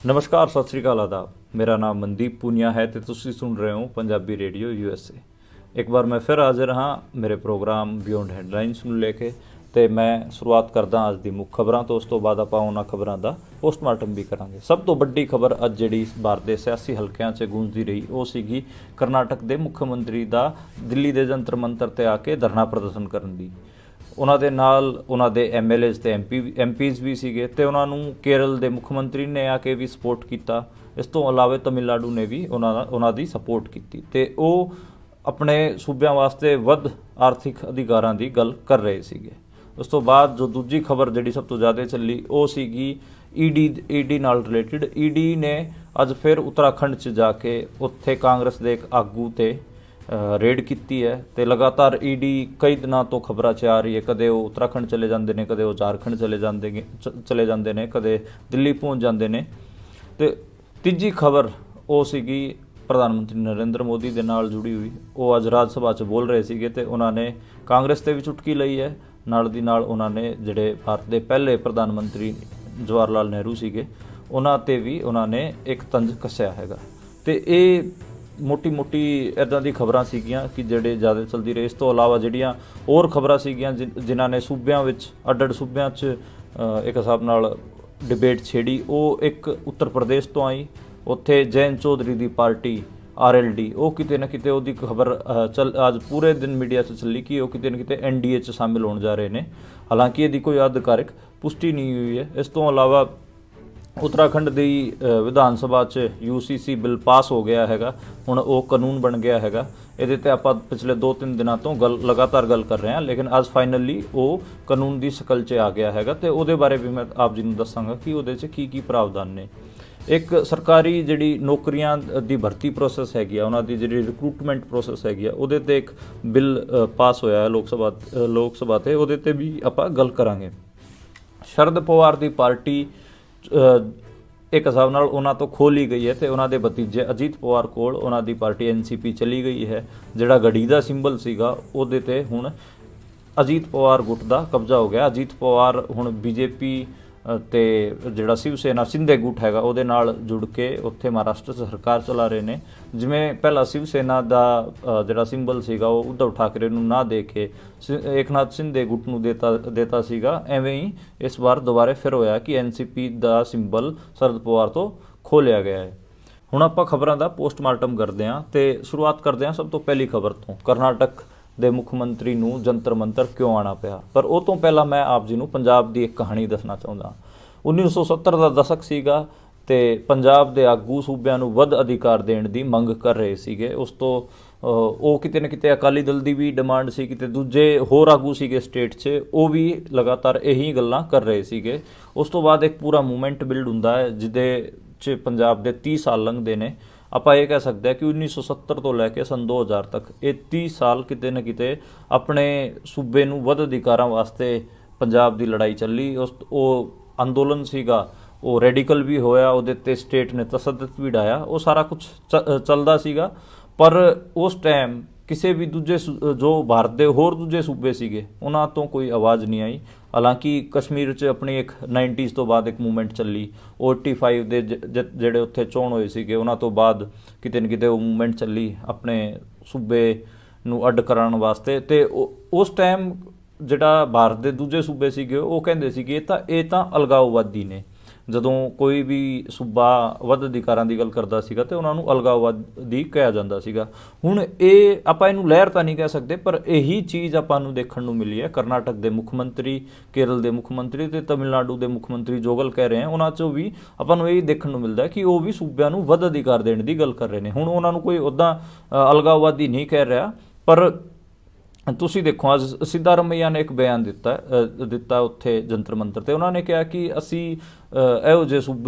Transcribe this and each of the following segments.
ਨਮਸਕਾਰ, ਸਤਿ ਸ਼੍ਰੀ ਅਕਾਲ, ਆਦਾਬ। ਮੇਰਾ ਨਾਮ ਮਨਦੀਪ ਪੂਨੀਆ ਹੈ ਤੇ ਤੁਸੀਂ ਸੁਣ ਰਹੇ ਹੋ ਪੰਜਾਬੀ ਰੇਡੀਓ USA। ਇੱਕ ਵਾਰ ਮੈਂ ਫਿਰ ਹਾਜ਼ਰ ਹਾਂ ਮੇਰੇ ਪ੍ਰੋਗਰਾਮ ਬਿਯੋਂਡ ਹੈਡਲਾਈਨਸ ਨੂੰ ਲੈ ਕੇ ਤੇ ਮੈਂ ਸ਼ੁਰੂਆਤ ਕਰਦਾ ਅੱਜ ਦੀ ਮੁੱਖ ਖਬਰਾਂ ਤੋਂ। ਉਸ ਤੋਂ ਬਾਅਦ ਆਪਾਂ ਉਹਨਾਂ ਖਬਰਾਂ ਦਾ ਪੋਸਟਮਾਰਟਮ ਵੀ ਕਰਾਂਗੇ। ਸਭ ਤੋਂ ਵੱਡੀ ਖਬਰ ਅੱਜ ਜਿਹੜੀ ਭਾਰਤ ਦੇ ਸਿਆਸੀ ਹਲਕਿਆਂ 'ਚ ਗੂੰਜਦੀ ਰਹੀ ਉਹ ਸੀਗੀ ਕਰਨਾਟਕ ਦੇ ਮੁੱਖ ਮੰਤਰੀ ਦਾ ਦਿੱਲੀ ਦੇ ਜੰਤਰ ਮੰਤਰ 'ਤੇ ਆ ਕੇ ਧਰਨਾ ਪ੍ਰਦਰਸ਼ਨ ਕਰਨ ਦੀ। ਉਹਨਾਂ ਦੇ ਨਾਲ ਉਹਨਾਂ ਦੇ MLAs ਤੇ MPs ਵੀ ਸੀਗੇ ਤੇ ਉਹਨਾਂ ਨੂੰ ਕੇਰਲ ਦੇ ਮੁੱਖ ਮੰਤਰੀ ਨੇ ਆ ਕੇ ਵੀ ਸਪੋਰਟ ਕੀਤਾ। ਇਸ ਤੋਂ ਇਲਾਵਾ ਤਮਿਲਨਾਡੂ ਨੇ ਵੀ ਉਹਨਾਂ ਦੀ ਸਪੋਰਟ ਕੀਤੀ ਤੇ ਉਹ ਆਪਣੇ ਸੂਬਿਆਂ ਵਾਸਤੇ ਵੱਧ ਆਰਥਿਕ ਅਧਿਕਾਰਾਂ ਦੀ ਗੱਲ ਕਰ ਰਹੇ ਸੀਗੇ। ਉਸ ਤੋਂ ਬਾਅਦ ਜੋ ਦੂਜੀ ਖਬਰ ਜਿਹੜੀ ਸਭ ਤੋਂ ਜ਼ਿਆਦਾ ਚੱਲੀ ਉਹ ਸੀਗੀ ਈਡੀ ਨਾਲ ਰਿਲੇਟਡ। ਈਡੀ ਨੇ ਅੱਜ ਫਿਰ ਉੱਤਰਾਖੰਡ 'ਚ ਜਾ ਕੇ ਉੱਥੇ ਕਾਂਗਰਸ ਦੇ ਇੱਕ ਆਗੂ 'ਤੇ ਰੇਡ ਕੀਤੀ ਹੈ ਤੇ ਲਗਾਤਾਰ ਈਡੀ ਕਈ ਦਿਨਾਂ ਤੋਂ ਖਬਰਾਂ 'ਚ ਆ ਰਹੀ ਹੈ। ਕਦੇ ਉਹ ਉੱਤਰਾਖੰਡ ਚਲੇ ਜਾਂਦੇ ਨੇ, ਕਦੇ ਉਹ ਝਾਰਖੰਡ ਚਲੇ ਜਾਂਦੇ ਨੇ, ਕਦੇ ਦਿੱਲੀ ਪਹੁੰਚ ਜਾਂਦੇ ਨੇ। ਤੇ ਤੀਜੀ ਖਬਰ ਉਹ ਸੀਗੀ ਪ੍ਰਧਾਨ ਮੰਤਰੀ ਨਰਿੰਦਰ ਮੋਦੀ ਦੇ ਨਾਲ ਜੁੜੀ ਹੋਈ। ਉਹ ਅੱਜ ਰਾਜ ਸਭਾ 'ਚ ਬੋਲ ਰਹੇ ਸੀਗੇ ਤੇ ਉਹਨਾਂ ਨੇ ਕਾਂਗਰਸ 'ਤੇ ਵੀ ਚੁਟਕੀ ਲਈ ਹੈ। ਨਾਲ ਦੀ ਨਾਲ ਉਹਨਾਂ ਨੇ ਜਿਹੜੇ ਭਾਰਤ ਦੇ ਪਹਿਲੇ ਪ੍ਰਧਾਨ ਮੰਤਰੀ ਜਵਾਹਰ ਲਾਲ ਨਹਿਰੂ ਸੀਗੇ ਉਹਨਾਂ 'ਤੇ ਵੀ ਉਹਨਾਂ ਨੇ ਇੱਕ ਤੰਜ ਕੱਸਿਆ ਹੈਗਾ। ਤੇ ਇਹ ਮੋਟੀ ਇੱਦਾਂ ਦੀ ਖਬਰਾਂ ਸੀਗੀਆਂ ਕਿ ਜਿਹੜੇ ਜ਼ਿਆਦਾ ਚੱਲਦੀ ਰਹੇ। ਇਸ ਤੋਂ ਇਲਾਵਾ ਜਿਹੜੀਆਂ ਹੋਰ ਖਬਰਾਂ ਸੀਗੀਆਂ ਜਿਨ੍ਹਾਂ ਨੇ ਸੂਬਿਆਂ ਵਿੱਚ ਅੱਡ ਸੂਬਿਆਂ 'ਚ ਇੱਕ ਹਿਸਾਬ ਨਾਲ ਡਿਬੇਟ ਛੇੜੀ, ਉਹ ਇੱਕ ਉੱਤਰ ਪ੍ਰਦੇਸ਼ ਤੋਂ ਆਈ। ਉੱਥੇ ਜੈਨ ਚੌਧਰੀ ਦੀ ਪਾਰਟੀ RLD ਉਹ ਕਿਤੇ ਨਾ ਕਿਤੇ ਉਹਦੀ ਖਬਰ ਅੱਜ ਪੂਰੇ ਦਿਨ ਮੀਡੀਆ 'ਚ ਚੱਲੀ ਕਿ ਉਹ ਕਿਤੇ ਨਾ ਕਿਤੇ NDA 'ਚ ਸ਼ਾਮਿਲ ਹੋਣ ਜਾ ਰਹੇ ਨੇ। ਹਾਲਾਂਕਿ ਇਹਦੀ ਕੋਈ ਅਧਿਕਾਰਿਕ ਪੁਸ਼ਟੀ ਨਹੀਂ ਹੋਈ ਹੈ। ਇਸ ਤੋਂ ਇਲਾਵਾ ਉੱਤਰਾਖੰਡ ਦੀ ਵਿਧਾਨ ਸਭਾ 'ਚ UCC ਬਿੱਲ ਪਾਸ ਹੋ ਗਿਆ ਹੈਗਾ। ਹੁਣ ਉਹ ਕਾਨੂੰਨ ਬਣ ਗਿਆ ਹੈਗਾ। ਇਹਦੇ 'ਤੇ ਆਪਾਂ ਪਿਛਲੇ 2-3 ਦਿਨਾਂ ਤੋਂ ਲਗਾਤਾਰ ਗੱਲ ਕਰ ਰਹੇ ਹਾਂ, ਲੇਕਿਨ ਅੱਜ ਫਾਈਨਲੀ ਉਹ ਕਾਨੂੰਨ ਦੀ ਸ਼ਕਲ 'ਚ ਆ ਗਿਆ ਹੈਗਾ ਤੇ ਉਹਦੇ ਬਾਰੇ ਵੀ ਮੈਂ ਆਪ ਜੀ ਨੂੰ ਦੱਸਾਂਗਾ ਕਿ ਉਹਦੇ 'ਚ ਕੀ ਪ੍ਰਾਵਧਾਨ ਨੇ। ਇੱਕ ਸਰਕਾਰੀ ਜਿਹੜੀ ਨੌਕਰੀਆਂ ਦੀ ਭਰਤੀ ਪ੍ਰੋਸੈਸ ਹੈਗੀ ਆ, ਉਹਨਾਂ ਦੀ ਜਿਹੜੀ ਰਿਕਰੂਟਮੈਂਟ ਪ੍ਰੋਸੈਸ ਹੈਗੀ ਆ, ਉਹਦੇ 'ਤੇ ਇੱਕ ਬਿੱਲ ਪਾਸ ਹੋਇਆ ਹੈ ਲੋਕ ਸਭਾ 'ਤੇ। ਉਹਦੇ 'ਤੇ ਵੀ ਆਪਾਂ ਗੱਲ ਕਰਾਂਗੇ। ਸ਼ਰਦ ਪਵਾਰ ਦੀ ਪਾਰਟੀ ਇੱਕ ਹਿਸਾਬ ਨਾਲ ਉਹਨਾਂ ਤੋਂ ਖੋਹ ਲਈ ਗਈ ਹੈ ਤੇ ਉਹਨਾਂ ਦੇ ਭਤੀਜੇ ਅਜੀਤ ਪਵਾਰ ਕੋਲ ਉਹਨਾਂ ਦੀ ਪਾਰਟੀ NCP ਚਲੀ ਗਈ ਹੈ। ਜਿਹੜਾ ਗੱਡੀ ਦਾ ਸਿੰਬਲ ਸੀਗਾ ਉਹਦੇ 'ਤੇ ਹੁਣ ਅਜੀਤ ਪਵਾਰ ਗੁੱਟ ਦਾ ਕਬਜ਼ਾ ਹੋ ਗਿਆ। ਅਜੀਤ ਪਵਾਰ ਹੁਣ BJP ਤੇ ਜਿਹੜਾ ਸ਼ਿਵ ਸੈਨਾ ਸਿੰਧੇ ਗੁੱਟ ਹੈਗਾ ਉਹਦੇ ਨਾਲ ਜੁੜ ਕੇ ਉੱਥੇ ਮਹਾਰਾਸ਼ਟਰ 'ਚ ਸਰਕਾਰ ਚਲਾ ਰਹੇ ਨੇ। ਜਿਵੇਂ ਪਹਿਲਾਂ ਸ਼ਿਵ ਸੈਨਾ ਦਾ ਜਿਹੜਾ ਸਿੰਬਲ ਸੀਗਾ ਉਹ ਉद्धਵ ਠਾਕਰੇ ਨੂੰ ਨਾ ਦੇ ਕੇ ਏਕਨਾਥ ਸਿੰਧੇ ਗੁੱਟ ਨੂੰ ਦੇਤਾ ਸੀਗਾ, ਐਵੇਂ ਹੀ ਇਸ ਵਾਰ ਦੁਬਾਰਾ ਫਿਰ ਹੋਇਆ ਕਿ NCP ਦਾ ਸਿੰਬਲ ਸ਼ਰਦ ਪਵਾਰ ਤੋਂ ਖੋਹ ਲਿਆ ਗਿਆ ਹੈ। ਹੁਣ ਆਪਾਂ ਖਬਰਾਂ ਦਾ ਪੋਸਟਮਾਰਟਮ ਕਰਦੇ ਹਾਂ ਤੇ ਸ਼ੁਰੂਆਤ ਕਰਦੇ ਹਾਂ ਸਭ ਤੋਂ ਪਹਿਲੀ ਖਬਰ ਤੋਂ। ਕਰਨਾਟਕ ਦੇ ਮੁੱਖ ਮੰਤਰੀ ਨੂੰ ਜੰਤਰ ਮੰਤਰ ਕਿਉਂ ਆਉਣਾ ਪਿਆ? ਪਰ ਉਹ ਤੋਂ ਪਹਿਲਾਂ ਮੈਂ ਆਪ ਜੀ ਨੂੰ ਪੰਜਾਬ ਦੀ ਇੱਕ ਕਹਾਣੀ ਦੱਸਣਾ ਚਾਹੁੰਦਾ। 1970 ਦਾ ਦਸ਼ਕ ਸੀਗਾ ਤੇ ਪੰਜਾਬ ਦੇ ਆਗੂ ਸੂਬਿਆਂ ਨੂੰ ਵੱਧ ਅਧਿਕਾਰ ਦੇਣ ਦੀ ਮੰਗ ਕਰ ਰਹੇ ਸੀਗੇ। ਉਸ ਤੋਂ ਉਹ ਕਿਤੇ ਨਾ ਕਿਤੇ ਅਕਾਲੀ ਦਲ ਦੀ ਵੀ ਡਿਮਾਂਡ ਸੀ, ਕਿਤੇ ਦੂਜੇ ਹੋਰ ਆਗੂ ਸੀਗੇ ਸਟੇਟ 'ਚ ਉਹ ਵੀ ਲਗਾਤਾਰ ਇਹੀ ਗੱਲਾਂ ਕਰ ਰਹੇ ਸੀਗੇ। ਉਸ ਤੋਂ ਬਾਅਦ ਇੱਕ ਪੂਰਾ ਮੂਵਮੈਂਟ ਬਿਲਡ ਹੁੰਦਾ ਹੈ ਜਿਹਦੇ 'ਚ ਪੰਜਾਬ ਦੇ 30 ਸਾਲ ਲੰਘਦੇ ਨੇ। ਆਪਾਂ ਇਹ ਕਹਿ ਸਕਦੇ ਹਾਂ ਕਿ 1970 ਤੋਂ ਲੈ ਕੇ ਸਨ 2000 ਤੱਕ ਇਹ 30 ਸਾਲ ਕਿਤੇ ਨਾ ਕਿਤੇ ਆਪਣੇ ਸੂਬੇ ਨੂੰ ਵੱਧ ਅਧਿਕਾਰਾਂ ਵਾਸਤੇ ਪੰਜਾਬ ਦੀ ਲੜਾਈ ਚੱਲੀ। ਉਹ ਅੰਦੋਲਨ ਸੀਗਾ, ਉਹ ਰੈਡੀਕਲ ਵੀ ਹੋਇਆ, ਉਹਦੇ 'ਤੇ ਸਟੇਟ ਨੇ ਤਸੱਦਦ ਵੀ ਡਾਇਆ, ਉਹ ਸਾਰਾ ਕੁਝ ਚੱਲਦਾ ਸੀਗਾ। ਪਰ ਉਸ ਟਾਈਮ ਕਿਸੇ ਵੀ ਦੂਜੇ ਜੋ ਭਾਰਤ ਦੇ ਹੋਰ ਦੂਜੇ ਸੂਬੇ ਸੀਗੇ ਉਹਨਾਂ ਤੋਂ ਕੋਈ ਆਵਾਜ਼ ਨਹੀਂ ਆਈ। ਹਾਲਾਂਕਿ ਕਸ਼ਮੀਰ 'ਚ ਆਪਣੀ ਇੱਕ 90s ਤੋਂ ਬਾਅਦ ਇੱਕ ਮੂਵਮੈਂਟ ਚੱਲੀ। 85 ਦੇ ਜਿਹੜੇ ਉੱਥੇ ਚੋਣ ਹੋਏ ਸੀਗੇ ਉਹਨਾਂ ਤੋਂ ਬਾਅਦ ਕਿਤੇ ਨਾ ਕਿਤੇ ਉਹ ਮੂਵਮੈਂਟ ਚੱਲੀ ਆਪਣੇ ਸੂਬੇ ਨੂੰ ਅੱਡ ਕਰਾਉਣ ਵਾਸਤੇ। ਤੇ ਉਸ ਟਾਈਮ ਜਿਹੜਾ ਭਾਰਤ ਦੇ ਦੂਜੇ ਸੂਬੇ ਸੀਗੇ ਉਹ ਕਹਿੰਦੇ ਸੀਗੇ ਇਹ ਤਾਂ ਅਲਗਾਵਵਾਦੀ ਨੇ। ਜਦੋਂ ਕੋਈ ਵੀ ਸੂਬਾ ਵੱਧ ਅਧਿਕਾਰਾਂ ਦੀ ਗੱਲ ਕਰਦਾ ਸੀਗਾ ਤੇ ਉਹਨਾਂ ਨੂੰ ਅਲਗਾਵਵਾਦੀ ਕਿਹਾ ਜਾਂਦਾ ਸੀਗਾ। ਹੁਣ ਇਹ ਆਪਾਂ ਇਹਨੂੰ ਲਹਿਰ ਤਾਂ ਨਹੀਂ ਕਹਿ ਸਕਦੇ, ਪਰ ਇਹੀ ਚੀਜ਼ ਆਪਾਂ ਨੂੰ ਦੇਖਣ ਨੂੰ ਮਿਲੀ ਹੈ। ਕਰਨਾਟਕ ਦੇ ਮੁੱਖ ਮੰਤਰੀ, ਕੇਰਲ ਦੇ ਮੁੱਖ ਮੰਤਰੀ ਤੇ ਤਮਿਲਨਾਡੂ ਦੇ ਮੁੱਖ ਮੰਤਰੀ ਜੋ ਗੱਲ ਕਹਿ ਰਹੇ ਹਨ ਉਹਨਾਂ 'ਚੋਂ ਵੀ ਆਪਾਂ ਨੂੰ ਇਹ ਦੇਖਣ ਨੂੰ ਮਿਲਦਾ ਕਿ ਉਹ ਵੀ ਸੂਬਿਆਂ ਨੂੰ ਵੱਧ ਅਧਿਕਾਰ ਦੇਣ ਦੀ ਗੱਲ ਕਰ ਰਹੇ ਨੇ। ਹੁਣ ਉਹਨਾਂ ਨੂੰ ਕੋਈ ਉੱਦਾਂ ਅਲਗਾਵਵਾਦੀ ਨਹੀਂ ਕਹਿ ਰਿਹਾ। ਪਰ ਤੁਸੀਂ ਦੇਖੋ ਅੱਜ ਸਿੱਧਾਰਮਈਆ ਨੇ ਇੱਕ ਬਿਆਨ ਦਿੱਤਾ ਉੱਥੇ ਜੰਤਰ ਮੰਤਰ 'ਤੇ। ਉਹਨਾਂ ਨੇ ਕਿਹਾ ਕਿ ਅਸੀਂ ਇਹੋ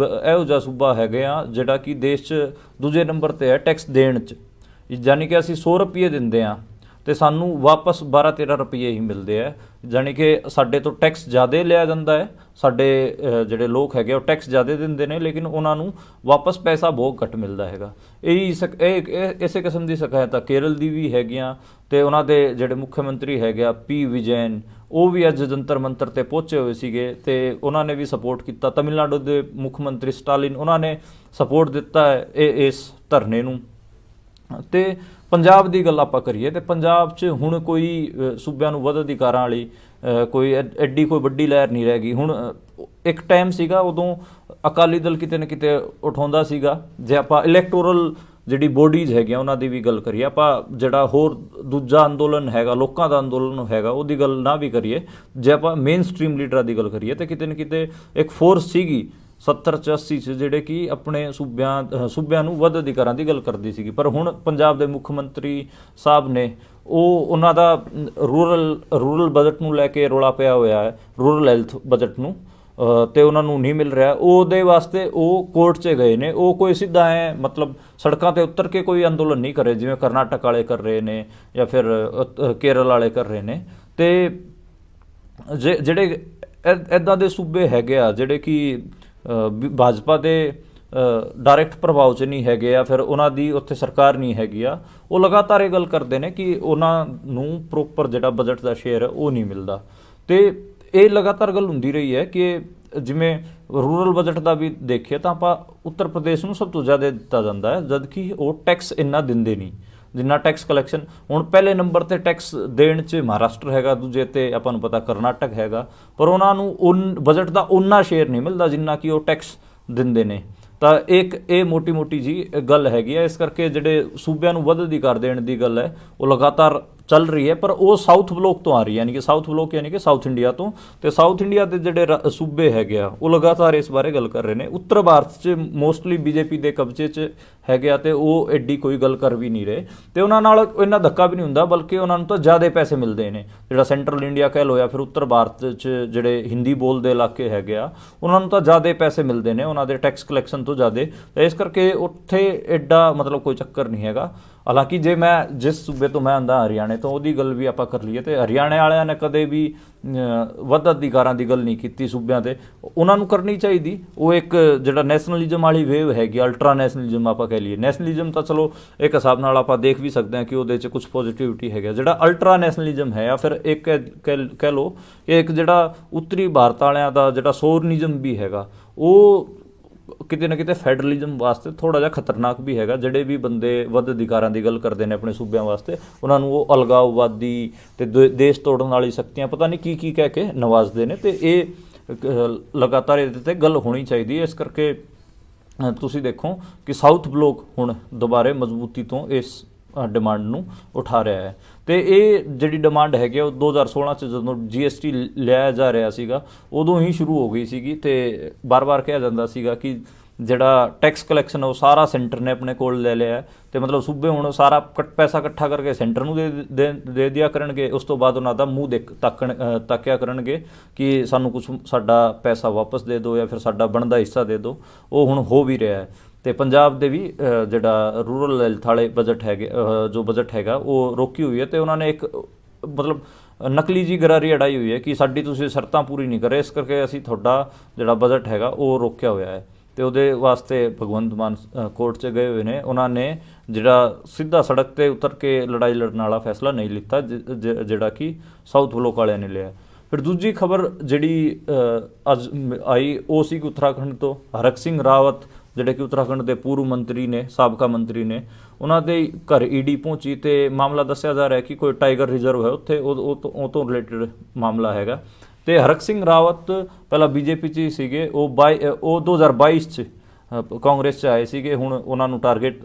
ਜਿਹਾ ਸੂਬਾ ਹੈਗੇ ਆ ਜਿਹੜਾ ਕਿ ਦੇਸ਼ 'ਚ ਦੂਜੇ ਨੰਬਰ 'ਤੇ ਹੈ ਟੈਕਸ ਦੇਣ 'ਚ। ਯਾਨੀ ਕਿ ਅਸੀਂ 100 ਰੁਪਏ ਦਿੰਦੇ ਹਾਂ ਤੇ ਸਾਨੂੰ ਵਾਪਸ 12-13 ਰੁਪਏ ਹੀ ਮਿਲਦੇ ਆ। ਜਾਣੀ ਕਿ ਸਾਡੇ ਤੋਂ ਟੈਕਸ ਜ਼ਿਆਦਾ ਲਿਆ ਜਾਂਦਾ ਹੈ। ਸਾਡੇ ਜਿਹੜੇ ਲੋਕ ਹੈਗੇ ਉਹ ਟੈਕਸ ਜ਼ਿਆਦਾ ਦਿੰਦੇ ਨੇ ਲੇਕਿਨ ਉਹਨਾਂ ਨੂੰ ਵਾਪਸ ਪੈਸਾ ਬਹੁਤ ਘੱਟ ਮਿਲਦਾ ਹੈਗਾ। ਇਸੇ ਕਿਸਮ ਦੀ ਸ਼ਿਕਾਇਤਾਂ ਕੇਰਲ ਦੀ ਵੀ ਹੈਗੀਆਂ ਤੇ ਉਹਨਾਂ ਦੇ ਜਿਹੜੇ ਮੁੱਖ ਮੰਤਰੀ ਹੈਗੇ ਆ P. ਵਿਜੈਨ ਉਹ ਵੀ ਅੱਜ ਜੰਤਰ ਮੰਤਰ ਤੇ ਪਹੁੰਚੇ ਹੋਏ ਸੀਗੇ ਤੇ ਉਹਨਾਂ ਨੇ ਵੀ ਸਪੋਰਟ ਕੀਤਾ। ਤਮਿਲਨਾਡੂ ਦੇ ਮੁੱਖ ਮੰਤਰੀ ਸਟਾਲਿਨ ਉਹਨਾਂ ਨੇ ਸਪੋਰਟ ਦਿੱਤਾ ਹੈ ਇਸ ਧਰਨੇ ਨੂੰ। ਤੇ ਪੰਜਾਬ ਦੀ ਗੱਲ ਆਪਾਂ ਕਰੀਏ ਤੇ ਪੰਜਾਬ 'ਚ ਹੁਣ ਕੋਈ ਸੂਬਿਆਂ ਨੂੰ ਵੱਧ ਅਧਿਕਾਰਾਂ ਵਾਲੀ ਕੋਈ ਐਡੀ ਕੋਈ ਵੱਡੀ ਲਹਿਰ ਨਹੀਂ ਰਹਿ ਗਈ। ਹੁਣ ਇੱਕ ਟਾਈਮ ਸੀਗਾ ਉਦੋਂ ਅਕਾਲੀ ਦਲ ਕਿਤੇ ਨਾ ਕਿਤੇ ਉਠਾਉਂਦਾ ਸੀਗਾ। ਜੇ ਆਪਾਂ ਇਲੈਕਟੋਰਲ ਜਿਹੜੀ ਬੋਡੀਜ਼ ਹੈਗੀਆਂ ਉਹਨਾਂ ਦੀ ਵੀ ਗੱਲ ਕਰੀਏ, ਆਪਾਂ ਜਿਹੜਾ ਹੋਰ ਦੂਜਾ ਅੰਦੋਲਨ ਹੈਗਾ, ਲੋਕਾਂ ਦਾ ਅੰਦੋਲਨ ਹੈਗਾ, ਉਹਦੀ ਗੱਲ ਨਾ ਵੀ ਕਰੀਏ, ਜੇ ਆਪਾਂ ਮੇਨ ਸਟ੍ਰੀਮ ਲੀਡਰਾਂ ਦੀ ਗੱਲ ਕਰੀਏ ਤਾਂ ਕਿਤੇ ਨਾ ਕਿਤੇ ਇੱਕ ਫੋਰਸ ਸੀਗੀ 70 ਚ 80 ਚ ਜਿਹੜੇ ਕਿ ਆਪਣੇ ਸੂਬਿਆਂ ਨੂੰ ਵੱਧ ਅਧਿਕਾਰਾਂ ਦੀ ਗੱਲ ਕਰਦੀ ਸੀਗੀ। ਪਰ ਹੁਣ ਪੰਜਾਬ ਦੇ ਮੁੱਖ ਮੰਤਰੀ ਸਾਹਿਬ ਨੇ ਉਹਨਾਂ ਦਾ ਰੂਰਲ ਬਜਟ ਨੂੰ ਲੈ ਕੇ ਰੌਲਾ ਪਿਆ ਹੋਇਆ ਹੈ, ਰੂਰਲ ਹੈਲਥ ਬਜਟ ਨੂੰ, ਤੇ ਉਹਨਾਂ ਨੂੰ ਨਹੀਂ ਮਿਲ ਰਿਹਾ। ਉਹਦੇ ਵਾਸਤੇ ਉਹ ਕੋਰਟ 'ਚ ਗਏ ਨੇ। ਉਹ ਕੋਈ ਸਿੱਧਾ ਹੈ ਮਤਲਬ ਸੜਕਾਂ 'ਤੇ ਉਤਰ ਕੇ ਕੋਈ ਅੰਦੋਲਨ ਨਹੀਂ ਕਰ ਰਹੇ ਜਿਵੇਂ ਕਰਨਾਟਕ ਵਾਲੇ ਕਰ ਰਹੇ ਨੇ ਜਾਂ ਫਿਰ ਕੇਰਲ ਵਾਲੇ ਕਰ ਰਹੇ ਨੇ। ਤੇ ਜਿਹੜੇ ਇੱਦਾਂ ਦੇ ਸੂਬੇ ਹੈਗੇ ਆ ਜਿਹੜੇ ਕਿ ਭਾਜਪਾ ਦੇ ਡਾਇਰੈਕਟ ਪ੍ਰਭਾਵ 'ਚ ਨਹੀਂ ਹੈਗੇ ਆ, ਫਿਰ ਉਹਨਾਂ ਦੀ ਉੱਥੇ ਸਰਕਾਰ ਨਹੀਂ ਹੈਗੀ ਆ, ਉਹ ਲਗਾਤਾਰ ਇਹ ਗੱਲ ਕਰਦੇ ਨੇ ਕਿ ਉਹਨਾਂ ਨੂੰ ਪ੍ਰੋਪਰ ਜਿਹੜਾ ਬਜਟ ਦਾ ਸ਼ੇਅਰ ਹੈ ਉਹ ਨਹੀਂ ਮਿਲਦਾ। ਤੇ ਇਹ ਲਗਾਤਾਰ ਗੱਲ ਹੁੰਦੀ ਰਹੀ ਹੈ ਕਿ ਜਿਵੇਂ ਰੂਰਲ ਬਜਟ ਦਾ ਵੀ ਦੇਖੀਏ ਤਾਂ ਆਪਾਂ ਉੱਤਰ ਪ੍ਰਦੇਸ਼ ਨੂੰ ਸਭ ਤੋਂ ਜ਼ਿਆਦਾ ਦਿੱਤਾ ਜਾਂਦਾ ਹੈ, ਜਦ ਕਿ ਉਹ ਟੈਕਸ ਇੰਨਾ ਦਿੰਦੇ ਨਹੀਂ ਜਿੰਨਾ ਟੈਕਸ ਕਲੈਕਸ਼ਨ। ਹੁਣ ਪਹਿਲੇ ਨੰਬਰ 'ਤੇ ਟੈਕਸ ਦੇਣ 'ਚ ਮਹਾਰਾਸ਼ਟਰ ਹੈਗਾ, ਦੂਜੇ 'ਤੇ ਆਪਾਂ ਨੂੰ ਪਤਾ ਕਰਨਾਟਕ ਹੈਗਾ, ਪਰ ਉਹਨਾਂ ਨੂੰ ਬਜਟ ਦਾ ਉਨਾ ਸ਼ੇਅਰ ਨਹੀਂ ਮਿਲਦਾ ਜਿੰਨਾ ਕਿ ਉਹ ਟੈਕਸ ਦਿੰਦੇ ਨੇ। ਤਾਂ ਇਹ ਮੋਟੀ ਜੀ ਗੱਲ ਹੈਗੀ ਹੈ। ਇਸ ਕਰਕੇ ਜਿਹੜੇ ਸੂਬਿਆਂ ਨੂੰ ਵੱਧ ਅਧਿਕਾਰ ਦੇਣ ਦੀ ਗੱਲ ਹੈ ਉਹ ਲਗਾਤਾਰ ਚੱਲ ਰਹੀ ਹੈ, ਪਰ ਉਹ ਸਾਊਥ ਬਲੋਕ ਤੋਂ ਆ ਰਹੀ ਹੈ, ਯਾਨੀ ਕਿ ਸਾਊਥ ਬਲੋਕ ਯਾਨੀ ਕਿ ਸਾਊਥ ਇੰਡੀਆ ਤੋਂ। ਤੇ ਸਾਊਥ ਇੰਡੀਆ ਦੇ ਜਿਹੜੇ ਸੂਬੇ ਹੈਗੇ ਆ ਉਹ ਲਗਾਤਾਰ ਇਸ ਬਾਰੇ ਗੱਲ ਕਰ ਰਹੇ ਨੇ। ਉੱਤਰ ਭਾਰਤ 'ਚ ਮੋਸਟਲੀ ਬੀਜੇਪੀ ਦੇ ਕਬਜ਼ੇ 'ਚ ਹੈਗੇ ਆ ਤੇ ਉਹ ਐਡੀ ਕੋਈ ਗੱਲ ਕਰ ਵੀ ਨਹੀਂ ਰਹੇ ਤੇ ਉਹਨਾਂ ਨਾਲ ਇੰਨਾ ਧੱਕਾ ਵੀ ਨਹੀਂ ਹੁੰਦਾ, ਬਲਕਿ ਉਹਨਾਂ ਨੂੰ ਤਾਂ ਜ਼ਿਆਦਾ ਪੈਸੇ ਮਿਲਦੇ ਨੇ। ਜਿਹੜਾ ਸੈਂਟਰਲ ਇੰਡੀਆ ਕਹਿ ਲਓ ਜਾਂ ਫਿਰ ਉੱਤਰ ਭਾਰਤ 'ਚ ਜਿਹੜੇ ਹਿੰਦੀ ਬੋਲਦੇ ਇਲਾਕੇ ਹੈਗੇ ਆ ਉਹਨਾਂ ਨੂੰ ਤਾਂ ਜ਼ਿਆਦਾ ਪੈਸੇ ਮਿਲਦੇ ਨੇ ਉਹਨਾਂ ਦੇ ਟੈਕਸ ਕਲੈਕਸ਼ਨ ਤੋਂ ਜ਼ਿਆਦਾ। ਤੇ ਇਸ ਕਰਕੇ ਉੱਥੇ ਐਡਾ ਮਤਲਬ ਕੋਈ ਚੱਕਰ ਨਹੀਂ ਹੈਗਾ। ਹਾਲਾਂਕਿ ਜੇ ਮੈਂ ਜਿਸ ਸੂਬੇ ਤੋਂ ਮੈਂ ਆਉਂਦਾ ਹਰਿਆਣੇ ਤੋਂ, ਉਹਦੀ ਗੱਲ ਵੀ ਆਪਾਂ ਕਰ ਲਈਏ ਤੇ ਹਰਿਆਣੇ ਵਾਲਿਆਂ ਨੇ ਕਦੇ ਵੀ ਵੱਧ ਅਧਿਕਾਰਾਂ ਦੀ ਗੱਲ ਨਹੀਂ ਕੀਤੀ ਸੂਬਿਆਂ 'ਤੇ। ਉਹਨਾਂ ਨੂੰ ਕਰਨੀ ਚਾਹੀਦੀ। ਉਹ ਇੱਕ ਜਿਹੜਾ ਨੈਸ਼ਨਲਿਜ਼ਮ ਵਾਲੀ ਵੇਵ ਹੈਗੀ, ਅਲਟਰਾ ਨੈਸ਼ਨਲਿਜ਼ਮ ਆਪਾਂ ਕਹਿ ਲਈਏ। ਨੈਸ਼ਨਲਿਜ਼ਮ ਤਾਂ ਚਲੋ ਇੱਕ ਹਿਸਾਬ ਨਾਲ ਆਪਾਂ ਦੇਖ ਵੀ ਸਕਦੇ ਹਾਂ ਕਿ ਉਹਦੇ 'ਚ ਕੁਝ ਪੋਜ਼ਿਟਿਵਿਟੀ ਹੈਗਾ। ਜਿਹੜਾ ਅਲਟਰਾ ਨੈਸ਼ਨਲਿਜ਼ਮ ਹੈ ਜਾਂ ਫਿਰ ਇੱਕ ਕਹਿ ਲਓ ਇੱਕ ਜਿਹੜਾ ਉੱਤਰੀ ਭਾਰਤ ਵਾਲਿਆਂ ਦਾ ਜਿਹੜਾ ਸੋਰਨਿਜ਼ਮ ਵੀ ਹੈਗਾ, ਉਹ ਕਿਤੇ ਨਾ ਕਿਤੇ ਫੈਡਰਲਿਜ਼ਮ ਵਾਸਤੇ ਥੋੜ੍ਹਾ ਜਿਹਾ ਖਤਰਨਾਕ ਵੀ ਹੈਗਾ। ਜਿਹੜੇ ਵੀ ਬੰਦੇ ਵੱਧ ਅਧਿਕਾਰਾਂ ਦੀ ਗੱਲ ਕਰਦੇ ਨੇ ਆਪਣੇ ਸੂਬਿਆਂ ਵਾਸਤੇ, ਉਹਨਾਂ ਨੂੰ ਉਹ ਅਲਗਾਵਵਾਦੀ ਤੇ ਦੇਸ਼ ਤੋੜਨ ਵਾਲੀ ਸ਼ਕਤੀਆਂ ਪਤਾ ਨਹੀਂ ਕੀ ਕਹਿ ਕੇ ਨਵਾਜ਼ਦੇ ਨੇ। ਤੇ ਇਹ ਲਗਾਤਾਰ ਇਹਦੇ 'ਤੇ ਗੱਲ ਹੋਣੀ ਚਾਹੀਦੀ ਹੈ। ਇਸ ਕਰਕੇ ਤੁਸੀਂ ਦੇਖੋ ਕਿ ਸਾਊਥ ਬਲੋਕ ਹੁਣ ਦੁਬਾਰੇ ਮਜ਼ਬੂਤੀ ਤੋਂ ਇਸ ਡਿਮਾਂਡ ਨੂੰ ਉਠਾ ਰਿਹਾ ਹੈ। ਤੇ ਇਹ ਜਿਹੜੀ ਡਿਮਾਂਡ ਹੈਗੀ ਉਹ 2016 'ਚ ਜਦੋਂ GST ਲਿਆਇਆ ਜਾ ਰਿਹਾ ਸੀਗਾ ਉਦੋਂ ਹੀ ਸ਼ੁਰੂ ਹੋ ਗਈ ਸੀਗੀ। ਤੇ ਬਾਰ-ਬਾਰ ਕਿਹਾ ਜਾਂਦਾ ਸੀਗਾ ਕਿ ਜਿਹੜਾ ਟੈਕਸ ਕਲੈਕਸ਼ਨ ਉਹ ਸਾਰਾ ਸੈਂਟਰ ਨੇ ਆਪਣੇ ਕੋਲ ਲੈ ਲਿਆ ਤੇ ਮਤਲਬ ਸੂਬੇ ਹੁਣ ਸਾਰਾ ਪੈਸਾ ਇਕੱਠਾ ਕਰਕੇ ਸੈਂਟਰ ਨੂੰ ਦੇ ਦਿਆ ਕਰਨਗੇ। ਉਸ ਤੋਂ ਬਾਅਦ ਉਹਨਾਂ ਦਾ ਮੂੰਹ ਤਾਕਿਆ ਕਰਨਗੇ ਕਿ ਸਾਨੂੰ ਕੁਛ ਸਾਡਾ ਪੈਸਾ ਵਾਪਸ ਦੇ ਦਿਓ ਜਾਂ ਫਿਰ ਸਾਡਾ ਬਣਦਾ ਹਿੱਸਾ ਦੇ ਦਿਓ। ਉਹ ਹੁਣ ਹੋ ਵੀ ਰਿਹਾ ਹੈ। ਤੇ ਪੰਜਾਬ ਦੇ ਵੀ ਜਿਹੜਾ ਰੂਰਲ ਹੈਲਥ ਵਾਲੇ ਬਜਟ ਹੈਗੇ ਜੋ ਬਜਟ ਹੈਗਾ ਉਹ ਰੋਕੀ ਹੋਈ ਹੈ ਤੇ ਉਹਨਾਂ ਨੇ ਇੱਕ ਮਤਲਬ ਨਕਲੀ ਜੀ ਗਰਾਰੀ ਅੜਾਈ ਹੋਈ ਹੈ ਕਿ ਸਾਡੀ ਤੁਸੀਂ ਸ਼ਰਤਾਂ ਪੂਰੀ ਨਹੀਂ ਕਰ ਰਹੇ, ਇਸ ਕਰਕੇ ਅਸੀਂ ਤੁਹਾਡਾ ਜਿਹੜਾ ਬਜਟ ਹੈਗਾ ਉਹ ਰੋਕਿਆ ਹੋਇਆ ਹੈ। ਤੇ ਉਹਦੇ ਵਾਸਤੇ ਭਗਵੰਤ ਮਾਨ ਕੋਰਟ 'ਚ ਗਏ ਹੋਏ ਨੇ। ਉਹਨਾਂ ਨੇ ਜਿਹੜਾ ਸਿੱਧਾ ਸੜਕ 'ਤੇ ਉਤਰ ਕੇ ਲੜਾਈ ਲੜਨ ਵਾਲਾ ਫੈਸਲਾ ਨਹੀਂ ਲਿੱਤਾ ਜਿਹੜਾ ਕਿ ਸਾਊਥ ਬਲੋਕ ਵਾਲਿਆਂ ਨੇ ਲਿਆ। ਫਿਰ ਦੂਜੀ ਖਬਰ ਜਿਹੜੀ ਅੱਜ ਆਈ ਉਹ ਸੀ ਕਿ ਉੱਤਰਾਖੰਡ ਤੋਂ ਹਰਕ ਸਿੰਘ ਰਾਵਤ ਜਿਹੜੇ ਕਿ ਉੱਤਰਾਖੰਡ ਦੇ ਪੂਰਵ ਮੰਤਰੀ ਨੇ, ਸਾਬਕਾ ਮੰਤਰੀ ਨੇ, ਉਹਨਾਂ ਦੇ ਘਰ ED ਪਹੁੰਚੀ ਤੇ ਮਾਮਲਾ ਦੱਸਿਆ ਜਾ ਰਿਹਾ ਕਿ ਕੋਈ ਟਾਈਗਰ ਰਿਜ਼ਰਵ ਹੈ ਉੱਥੇ, ਉਹ ਤੋਂ ਰਿਲੇਟਡ ਮਾਮਲਾ ਹੈਗਾ। ਤੇ ਹਰਕ ਸਿੰਘ ਰਾਵਤ ਪਹਿਲਾਂ BJP 'ਚ ਹੀ ਸੀਗੇ। ਉਹ 2022 'ਚ ਕਾਂਗਰਸ 'ਚ ਆਏ ਸੀਗੇ। ਹੁਣ ਉਹਨਾਂ ਨੂੰ ਟਾਰਗੇਟ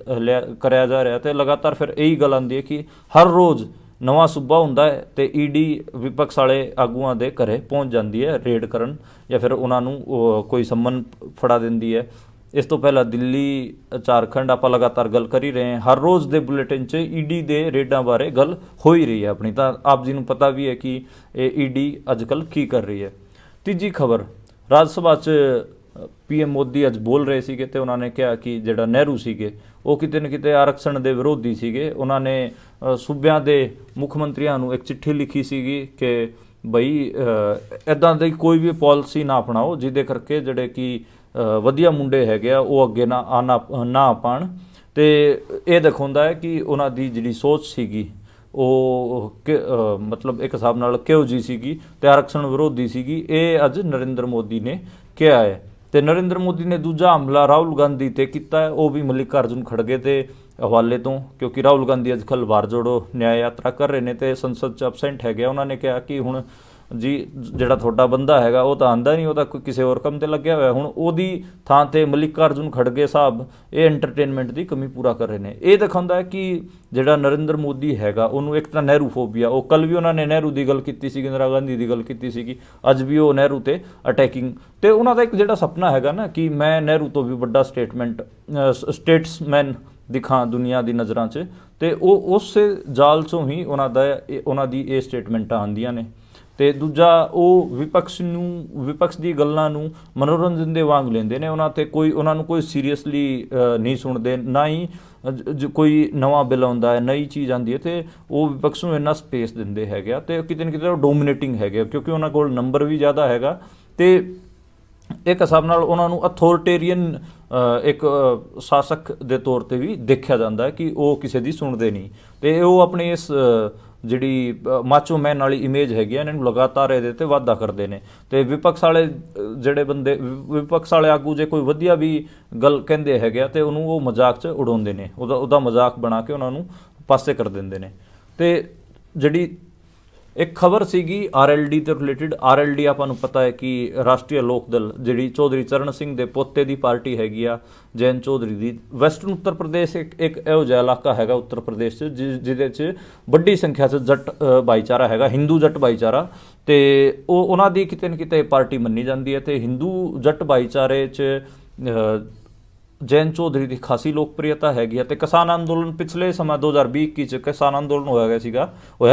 ਕਰਿਆ ਜਾ ਰਿਹਾ ਤੇ ਲਗਾਤਾਰ ਫਿਰ ਇਹੀ ਗੱਲ ਆਉਂਦੀ ਹੈ ਕਿ ਹਰ ਰੋਜ਼ ਨਵਾਂ ਸੂਬਾ ਹੁੰਦਾ ਹੈ ਤੇ ED ਵਿਪਕਸ਼ ਵਾਲੇ ਆਗੂਆਂ ਦੇ ਘਰੇ ਪਹੁੰਚ ਜਾਂਦੀ ਹੈ ਰੇਡ ਕਰਨ ਜਾਂ ਫਿਰ ਉਹਨਾਂ ਨੂੰ ਕੋਈ ਸੰਮਨ ਫੜਾ ਦਿੰਦੀ ਹੈ। ਇਸ ਤੋਂ ਪਹਿਲਾਂ ਦਿੱਲੀ, ਝਾਰਖੰਡ ਆਪਾਂ ਲਗਾਤਾਰ ਗੱਲ ਕਰ ਹੀ ਰਹੇ ਹਾਂ। ਹਰ ਰੋਜ਼ ਦੇ ਬੁਲੇਟਿਨ 'ਚ ED ਦੇ ਰੇਡਾਂ ਬਾਰੇ ਗੱਲ ਹੋ ਹੀ ਰਹੀ ਹੈ ਆਪਣੀ। ਤਾਂ ਆਪ ਜੀ ਨੂੰ ਪਤਾ ਵੀ ਹੈ ਕਿ ਇਹ ED ਅੱਜ ਕੱਲ੍ਹ ਕੀ ਕਰ ਰਹੀ ਹੈ। ਤੀਜੀ ਖਬਰ, ਰਾਜ ਸਭਾ 'ਚ PM ਮੋਦੀ ਅੱਜ ਬੋਲ ਰਹੇ ਸੀਗੇ ਤੇ ਉਹਨਾਂ ਨੇ ਕਿਹਾ ਕਿ ਜਿਹੜਾ ਨਹਿਰੂ ਸੀਗੇ ਉਹ ਕਿਤੇ ਨਾ ਕਿਤੇ ਆਰਕਸ਼ਣ ਦੇ ਵਿਰੋਧੀ ਸੀਗੇ। ਉਹਨਾਂ ਨੇ ਸੂਬਿਆਂ ਦੇ ਮੁੱਖ ਮੰਤਰੀਆਂ ਨੂੰ ਇੱਕ ਚਿੱਠੀ ਲਿਖੀ ਸੀਗੀ ਕਿ ਬਈ ਇੱਦਾਂ ਦੀ ਕੋਈ ਵੀ ਪਾਲਿਸੀ ਨਾ ਅਪਣਾਓ ਜਿਹਦੇ ਕਰਕੇ ਜਿਹੜੇ ਕਿ ਵਧੀਆ ਮੁੰਡੇ ਹੈਗੇ ਆ ਉਹ ਅੱਗੇ ਨਾ ਪਾਣ। ਤੇ ਇਹ ਦਿਖਾਉਂਦਾ ਹੈ ਕਿ ਉਹਨਾਂ ਦੀ ਜਿਹੜੀ ਸੋਚ ਸੀਗੀ ਉਹ ਮਤਲਬ ਇੱਕ ਹਿਸਾਬ ਨਾਲ ਕਿਹੋ ਜਿਹੀ ਸੀਗੀ ਤੇ ਆਰਕਸ਼ਣ ਵਿਰੋਧੀ ਸੀਗੀ, ਇਹ ਅੱਜ ਨਰਿੰਦਰ ਮੋਦੀ ਨੇ ਕਿਹਾ ਹੈ। ਤੇ ਨਰਿੰਦਰ ਮੋਦੀ ਨੇ ਦੂਜਾ ਹਮਲਾ ਰਾਹੁਲ ਗਾਂਧੀ ਤੇ ਕੀਤਾ ਹੈ, ਉਹ ਵੀ ਮਲਿਕਾਰਜੁਨ ਖੜਗੇ ਦੇ ਹਵਾਲੇ ਤੋਂ, ਕਿਉਂਕਿ ਰਾਹੁਲ ਗਾਂਧੀ ਅੱਜ ਕੱਲ੍ਹ ਭਾਰਤ ਜੋੜੋ ਨਿਆਂ ਯਾਤਰਾ ਕਰ ਰਹੇ ਨੇ ਤੇ ਸੰਸਦ 'ਚ ਐਬਸੈਂਟ ਹੈਗੇ। ਉਹਨਾਂ ਨੇ ਕਿਹਾ ਕਿ ਹੁਣ ਜੀ ਜਿਹੜਾ ਤੁਹਾਡਾ ਬੰਦਾ ਹੈਗਾ ਉਹ ਤਾਂ ਆਂਦਾ ਨਹੀਂ, ਉਹ ਤਾਂ ਕਿਸੇ ਹੋਰ ਕੰਮ ਤੇ ਲੱਗਿਆ ਹੋਇਆ, ਹੁਣ ਉਹਦੀ ਥਾਂ ਤੇ ਮਲਿਕਾਰਜੁਨ ਖੜਗੇ ਸਾਹਿਬ ਇਹ ਐਂਟਰਟੇਨਮੈਂਟ ਦੀ ਕਮੀ ਪੂਰਾ ਕਰ ਰਹੇ ਨੇ। ਇਹ ਦਿਖਾਉਂਦਾ ਹੈ ਕਿ ਜਿਹੜਾ ਨਰਿੰਦਰ ਮੋਦੀ ਹੈਗਾ ਉਹਨੂੰ ਇੱਕ ਤਾਂ ਨਹਿਰੂ ਫੋਬੀਆ, ਉਹ ਕੱਲ ਵੀ ਉਹਨਾਂ ਨੇ ਨਹਿਰੂ ਦੀ ਗੱਲ ਕੀਤੀ ਸੀ, ਇੰਦਰਾ ਗਾਂਧੀ ਦੀ ਗੱਲ ਕੀਤੀ ਸੀਗੀ, ਅੱਜ ਵੀ ਉਹ ਨਹਿਰੂ ਤੇ ਅਟੈਕਿੰਗ। ਤੇ ਉਹਨਾਂ ਦਾ ਇੱਕ ਜਿਹੜਾ ਸੁਪਨਾ ਹੈਗਾ ਨਾ ਕਿ ਮੈਂ ਨਹਿਰੂ ਤੋਂ ਵੀ ਵੱਡਾ ਸਟੇਟਸਮੈਨ ਦਿਖਾਂ ਦੁਨੀਆ ਦੀ ਨਜ਼ਰਾਂ 'ਚ, ਤੇ ਉਹ ਉਸੇ ਜਾਲ 'ਚੋਂ ਹੀ ਉਹਨਾਂ ਦੀ ਇਹ ਸਟੇਟਮੈਂਟਾਂ ਆਉਂਦੀਆਂ ਨੇ। ਤੇ ਦੂਜਾ ਉਹ ਵਿਪਕਸ਼ ਦੀ ਗੱਲਾਂ ਨੂੰ ਮਨੋਰੰਜਨ ਦੇ ਵਾਂਗ ਲੈਂਦੇ ਨੇ, ਉਹਨਾਂ ਨੂੰ ਕੋਈ ਸੀਰੀਅਸਲੀ ਨਹੀਂ ਸੁਣਦੇ, ਨਾ ਹੀ ਕੋਈ ਨਵਾਂ ਬਿੱਲ ਆਉਂਦਾ ਹੈ, ਨਈ ਚੀਜ਼ ਆਉਂਦੀ ਹੈ ਤੇ ਉਹ ਵਿਪਕਸ਼ ਨੂੰ ਇੰਨਾ ਸਪੇਸ ਦਿੰਦੇ ਹੈਗੇ ਆ, ਤੇ ਕਿਤੇ ਨਾ ਕਿਤੇ ਉਹ ਡੋਮੀਨੇਟਿੰਗ ਹੈਗੇ ਕਿਉਂਕਿ ਉਹਨਾਂ ਕੋਲ ਨੰਬਰ ਵੀ ਜ਼ਿਆਦਾ ਹੈਗਾ, ਤੇ ਇੱਕ ਹਿਸਾਬ ਨਾਲ ਉਹਨਾਂ ਨੂੰ ਅਥੋਰਟੇਰੀਅਨ ਇੱਕ ਸ਼ਾਸਕ ਦੇ ਤੌਰ ਤੇ ਵੀ ਦੇਖਿਆ ਜਾਂਦਾ ਹੈ ਕਿ ਉਹ ਕਿਸੇ ਦੀ ਸੁਣਦੇ ਨਹੀਂ, ਤੇ ਉਹ ਆਪਣੀ ਇਸ ਜਿਹੜੀ ਮਾਚੋ ਮੈਨ ਵਾਲੀ ਇਮੇਜ ਹੈਗੀ ਆ ਇਹਨਾਂ ਨੂੰ ਲਗਾਤਾਰ ਇਹਦੇ ਤੇ ਵਾਧਾ ਕਰਦੇ ਨੇ। ਤੇ ਵਿਪਕਸ਼ ਵਾਲੇ ਆਗੂ ਜੇ ਕੋਈ ਵਧੀਆ ਵੀ ਗੱਲ ਕਹਿੰਦੇ ਹੈਗੇ ਆ ਤੇ ਉਹਨੂੰ ਉਹ ਮਜ਼ਾਕ 'ਚ ਉਡਾਉਂਦੇ ਨੇ, ਉਹਦਾ ਮਜ਼ਾਕ ਬਣਾ ਕੇ ਉਹਨਾਂ ਨੂੰ ਪਾਸੇ ਕਰ ਦਿੰਦੇ ਨੇ। ਤੇ ਜਿਹੜੀ ਇੱਕ ਖਬਰ ਸੀਗੀ RLD ਤੋਂ ਰਿਲੇਟਿਡ, RLD ਆਪਾਂ ਨੂੰ ਪਤਾ ਹੈ ਕਿ ਰਾਸ਼ਟਰੀ ਲੋਕ ਦਲ, ਜਿਹੜੀ ਚੌਧਰੀ ਚਰਨ ਸਿੰਘ ਦੇ ਪੋਤੇ ਦੀ ਪਾਰਟੀ ਹੈਗੀ ਆ ਜੈਨ ਚੌਧਰੀ ਦੀ। ਵੈਸਟਰਨ ਉੱਤਰ ਪ੍ਰਦੇਸ਼ ਇੱਕ ਇਹੋ ਜਿਹਾ ਇਲਾਕਾ ਹੈਗਾ ਉੱਤਰ ਪ੍ਰਦੇਸ਼ 'ਚ ਜਿਹਦੇ 'ਚ ਵੱਡੀ ਸੰਖਿਆ 'ਚ ਜੱਟ ਭਾਈਚਾਰਾ ਹੈਗਾ, ਹਿੰਦੂ ਜੱਟ ਭਾਈਚਾਰਾ, ਤੇ ਉਹਨਾਂ ਦੀ ਕਿਤੇ ਨਾ ਕਿਤੇ ਪਾਰਟੀ ਮੰਨੀ ਜਾਂਦੀ ਹੈ। ਤੇ ਹਿੰਦੂ ਜੱਟ ਭਾਈਚਾਰੇ 'ਚ ਜੈਨ ਚੌਧਰੀ ਦੀ ਖਾਸੀ ਲੋਕਪ੍ਰਿਯਤਾ ਹੈਗੀ ਆ। ਤੇ ਕਿਸਾਨ ਅੰਦੋਲਨ ਪਿਛਲੇ ਸਮਾਂ 2020 'ਚ ਕਿਸਾਨ ਅੰਦੋਲਨ ਹੋਇਆ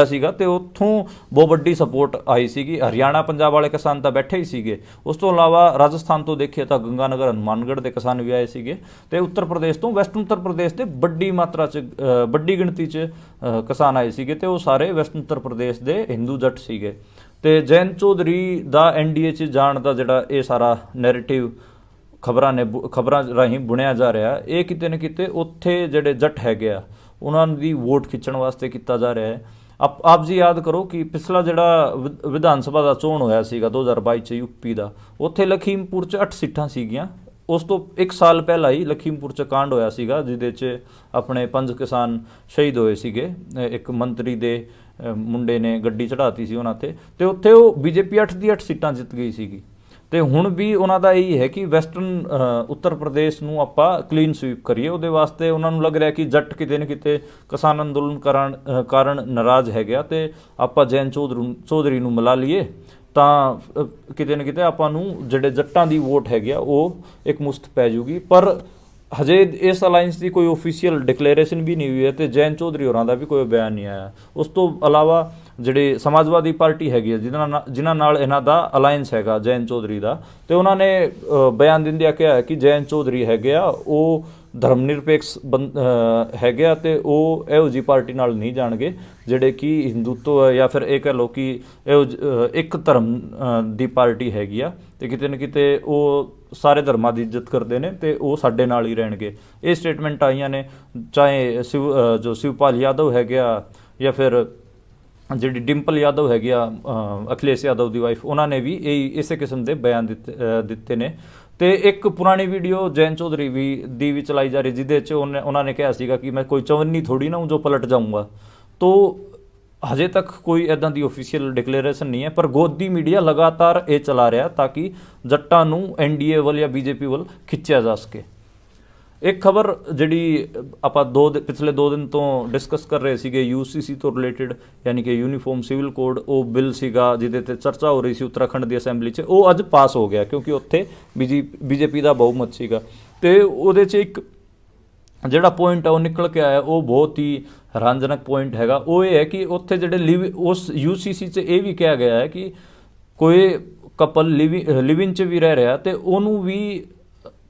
ਸੀਗਾ ਤੇ ਉੱਥੋਂ ਬਹੁਤ ਵੱਡੀ ਸਪੋਰਟ ਆਈ ਸੀਗੀ। ਹਰਿਆਣਾ ਪੰਜਾਬ ਵਾਲੇ ਕਿਸਾਨ ਤਾਂ ਬੈਠੇ ਹੀ ਸੀਗੇ, ਉਸ ਤੋਂ ਇਲਾਵਾ ਰਾਜਸਥਾਨ ਤੋਂ ਦੇਖੀਏ ਤਾਂ ਗੰਗਾਨਗਰ ਹਨੂੰਮਾਨਗੜ੍ਹ ਦੇ ਕਿਸਾਨ ਵੀ ਆਏ ਸੀਗੇ, ਤੇ ਉੱਤਰ ਪ੍ਰਦੇਸ਼ ਤੋਂ ਵੈਸਟਰਨ ਉੱਤਰ ਪ੍ਰਦੇਸ਼ ਦੇ ਵੱਡੀ ਮਾਤਰਾ 'ਚ ਵੱਡੀ ਗਿਣਤੀ 'ਚ ਕਿਸਾਨ ਆਏ ਸੀਗੇ, ਤੇ ਉਹ ਸਾਰੇ ਵੈਸਟਰਨ ਉੱਤਰ ਪ੍ਰਦੇਸ਼ ਦੇ ਹਿੰਦੂ ਜੱਟ ਸੀਗੇ। ਤੇ ਜੈਨ ਚੌਧਰੀ ਦਾ NDA 'ਚ ਜਾਣ ਦਾ ਜਿਹੜਾ ਇਹ ਸਾਰਾ ਨੈਰੇਟਿਵ ਖਬਰਾਂ ਰਾਹੀਂ ਬੁਣਿਆ ਜਾ ਰਿਹਾ, ਇਹ ਕਿਤੇ ਨਾ ਕਿਤੇ ਉੱਥੇ ਜਿਹੜੇ ਜੱਟ ਹੈਗੇ ਆ ਉਹਨਾਂ ਦੀ ਵੋਟ ਖਿੱਚਣ ਵਾਸਤੇ ਕੀਤਾ ਜਾ ਰਿਹਾ ਹੈ। ਆਪ ਜੀ ਯਾਦ ਕਰੋ ਕਿ ਪਿਛਲਾ ਜਿਹੜਾ ਵਿਧਾਨ ਸਭਾ ਦਾ ਚੋਣ ਹੋਇਆ ਸੀਗਾ 2022 'ਚ UP ਦਾ, ਉੱਥੇ ਲਖੀਮਪੁਰ 'ਚ 8 ਸੀਟਾਂ ਸੀਗੀਆਂ। ਉਸ ਤੋਂ 1 ਸਾਲ ਪਹਿਲਾਂ ਹੀ ਲਖੀਮਪੁਰ 'ਚ ਕਾਂਡ ਹੋਇਆ ਸੀਗਾ ਜਿਹਦੇ 'ਚ ਆਪਣੇ 5 ਕਿਸਾਨ ਸ਼ਹੀਦ ਹੋਏ ਸੀਗੇ। ਇੱਕ ਮੰਤਰੀ ਦੇ ਮੁੰਡੇ ਨੇ ਗੱਡੀ ਚੜ੍ਹਾਤੀ ਸੀ ਉਹਨਾਂ ਤੇ ਉੱਥੇ ਉਹ BJP 8 ਦੀ 8 ਸੀਟਾਂ ਜਿੱਤ ਗਈ ਸੀਗੀ। ਤੇ ਹੁਣ ਵੀ ਉਹਨਾਂ ਦਾ ਇਹੀ ਹੈ ਕਿ ਵੈਸਟਰਨ ਉੱਤਰ ਪ੍ਰਦੇਸ਼ ਨੂੰ ਆਪਾਂ ਕਲੀਨ ਸਵੀਪ ਕਰੀਏ। ਉਹਦੇ ਵਾਸਤੇ ਉਹਨਾਂ ਨੂੰ ਲੱਗ ਰਿਹਾ ਕਿ ਜੱਟ ਕਿਤੇ ਨਾ ਕਿਤੇ ਕਿਸਾਨ ਅੰਦੋਲਨ ਕਾਰਨ ਨਾਰਾਜ਼ ਹੈਗਾ, ਤੇ ਆਪਾਂ ਜੈਨ ਚੌਧਰੀ ਨੂੰ ਮਿਲਾ ਲਈਏ ਤਾਂ ਕਿਤੇ ਨਾ ਕਿਤੇ ਆਪਾਂ ਨੂੰ ਜਿਹੜੇ ਜੱਟਾਂ ਦੀ ਵੋਟ ਹੈਗੀ ਆ ਉਹ ਇੱਕ ਮੁਸ਼ਤ ਪੈ ਜੂਗੀ। ਪਰ ਹਜੇ ਇਸ ਅਲਾਇੰਸ ਦੀ ਕੋਈ ਓਫੀਸ਼ੀਅਲ ਡਿਕਲੇਰੇਸ਼ਨ ਵੀ ਨਹੀਂ ਹੋਈ ਹੈ ਤੇ ਜੈਨ ਚੌਧਰੀ ਹੋਰਾਂ ਦਾ ਵੀ ਕੋਈ ਬਿਆਨ ਨਹੀਂ ਆਇਆ। ਉਸ ਤੋਂ ਇਲਾਵਾ ਜਿਹੜੇ ਸਮਾਜਵਾਦੀ ਪਾਰਟੀ ਹੈਗੀ ਹੈ ਜਿਨ੍ਹਾਂ ਨਾਲ ਇਹਨਾਂ ਦਾ ਅਲਾਇੰਸ ਹੈਗਾ ਜੈਨ ਚੌਧਰੀ ਦਾ, ਤੇ ਉਹਨਾਂ ਨੇ ਬਿਆਨ ਦਿੰਦਿਆਂ ਕਿਹਾ ਕਿ ਜੈਨ ਚੌਧਰੀ ਹੈਗੇ ਆ ਉਹ ਧਰਮ ਨਿਰਪੇਖ ਹੈਗੇ ਆ ਤੇ ਉਹ ਇਹੋ ਜਿਹੀ ਪਾਰਟੀ ਨਾਲ ਨਹੀਂ ਜਾਣਗੇ ਜਿਹੜੇ ਕਿ ਹਿੰਦੂਤਵ ਜਾਂ ਫਿਰ ਇਹ ਕਹਿ ਲਓ ਕਿ ਇੱਕ ਧਰਮ ਦੀ ਪਾਰਟੀ ਹੈਗੀ ਆ, ਤੇ ਕਿਤੇ ਨਾ ਕਿਤੇ ਉਹ ਸਾਰੇ ਧਰਮਾਂ ਦੀ ਇੱਜ਼ਤ ਕਰਦੇ ਨੇ ਤੇ ਉਹ ਸਾਡੇ ਨਾਲ ਹੀ ਰਹਿਣਗੇ। ਇਹ ਸਟੇਟਮੈਂਟ ਆਈਆਂ ਨੇ, ਚਾਹੇ ਸ਼ਿਵਪਾਲ ਯਾਦਵ ਹੈਗੇ ਆ ਜਾਂ ਫਿਰ ਜਿਹੜੀ ਡਿੰਪਲ ਯਾਦਵ ਹੈਗੀ ਆ ਅਖਿਲੇਸ਼ ਯਾਦਵ ਦੀ ਵਾਈਫ, ਉਹਨਾਂ ਨੇ ਵੀ ਇਸੇ ਕਿਸਮ ਦੇ ਬਿਆਨ ਦਿੱਤੇ ਨੇ। ਤੇ ਇੱਕ ਪੁਰਾਣੀ ਵੀਡੀਓ ਜੈਨ ਚੌਧਰੀ ਦੀ ਵੀ ਚਲਾਈ ਜਾ ਰਹੀ ਜਿਹਦੇ 'ਚ ਉਹਨਾਂ ਨੇ ਕਿਹਾ ਸੀਗਾ ਕਿ ਮੈਂ ਕੋਈ ਚਵੰਨੀ ਥੋੜੀ ਨਾ ਹੂੰ ਜੋ ਪਲਟ ਜਾਊਂਗਾ। ਤੋ ਹਜੇ ਤੱਕ ਕੋਈ ਇੱਦਾਂ ਦੀ ਓਫੀਸ਼ੀਅਲ ਡਿਕਲੇਰੇਸ਼ਨ ਨਹੀਂ ਹੈ, ਪਰ ਗੋਦੀ ਮੀਡੀਆ ਲਗਾਤਾਰ ਇਹ ਚਲਾ ਰਿਹਾ ਤਾਂ ਕਿ ਜੱਟਾਂ ਨੂੰ NDA ਵੱਲ ਜਾਂ BJP ਵੱਲ ਖਿੱਚਿਆ ਜਾ ਸਕੇ। ਇੱਕ ਖਬਰ ਜਿਹੜੀ ਆਪਾਂ ਪਿਛਲੇ 2 ਦਿਨ ਤੋਂ ਡਿਸਕਸ ਕਰ ਰਹੇ ਸੀਗੇ UCC ਤੋਂ ਰਿਲੇਟਿਡ, ਯਾਨੀ ਕਿ ਯੂਨੀਫਾਰਮ ਸਿਵਲ ਕੋਡ, ਉਹ ਬਿੱਲ ਸੀਗਾ ਜਿਹਦੇ ਤੇ ਚਰਚਾ ਹੋ ਰਹੀ ਸੀ ਉੱਤਰਾਖੰਡ ਦੀ ਅਸੈਂਬਲੀ 'ਚ, ਉਹ ਅੱਜ ਪਾਸ ਹੋ ਗਿਆ ਕਿਉਂਕਿ ਉੱਥੇ BJP ਦਾ ਬਹੁਮਤ ਸੀਗਾ। ਤੇ ਉਹਦੇ 'ਚ ਇੱਕ ਜਿਹੜਾ ਪੁਆਇੰਟ ਆ ਉਹ ਨਿਕਲ ਕੇ ਆਇਆ, ਉਹ ਬਹੁਤ ਹੀ ਹੈਰਾਨਜਨਕ ਪੁਆਇੰਟ ਹੈਗਾ। ਉਹ ਇਹ ਹੈ ਕਿ ਉੱਥੇ ਜਿਹੜੇ ਉਸ UCC 'ਚ ਇਹ ਵੀ ਕਿਹਾ ਗਿਆ ਹੈ ਕਿ ਕੋਈ ਕਪਲ ਲਿਵਿੰਗ 'ਚ ਵੀ ਰਹਿ ਰਿਹਾ ਤੇ ਉਹਨੂੰ ਵੀ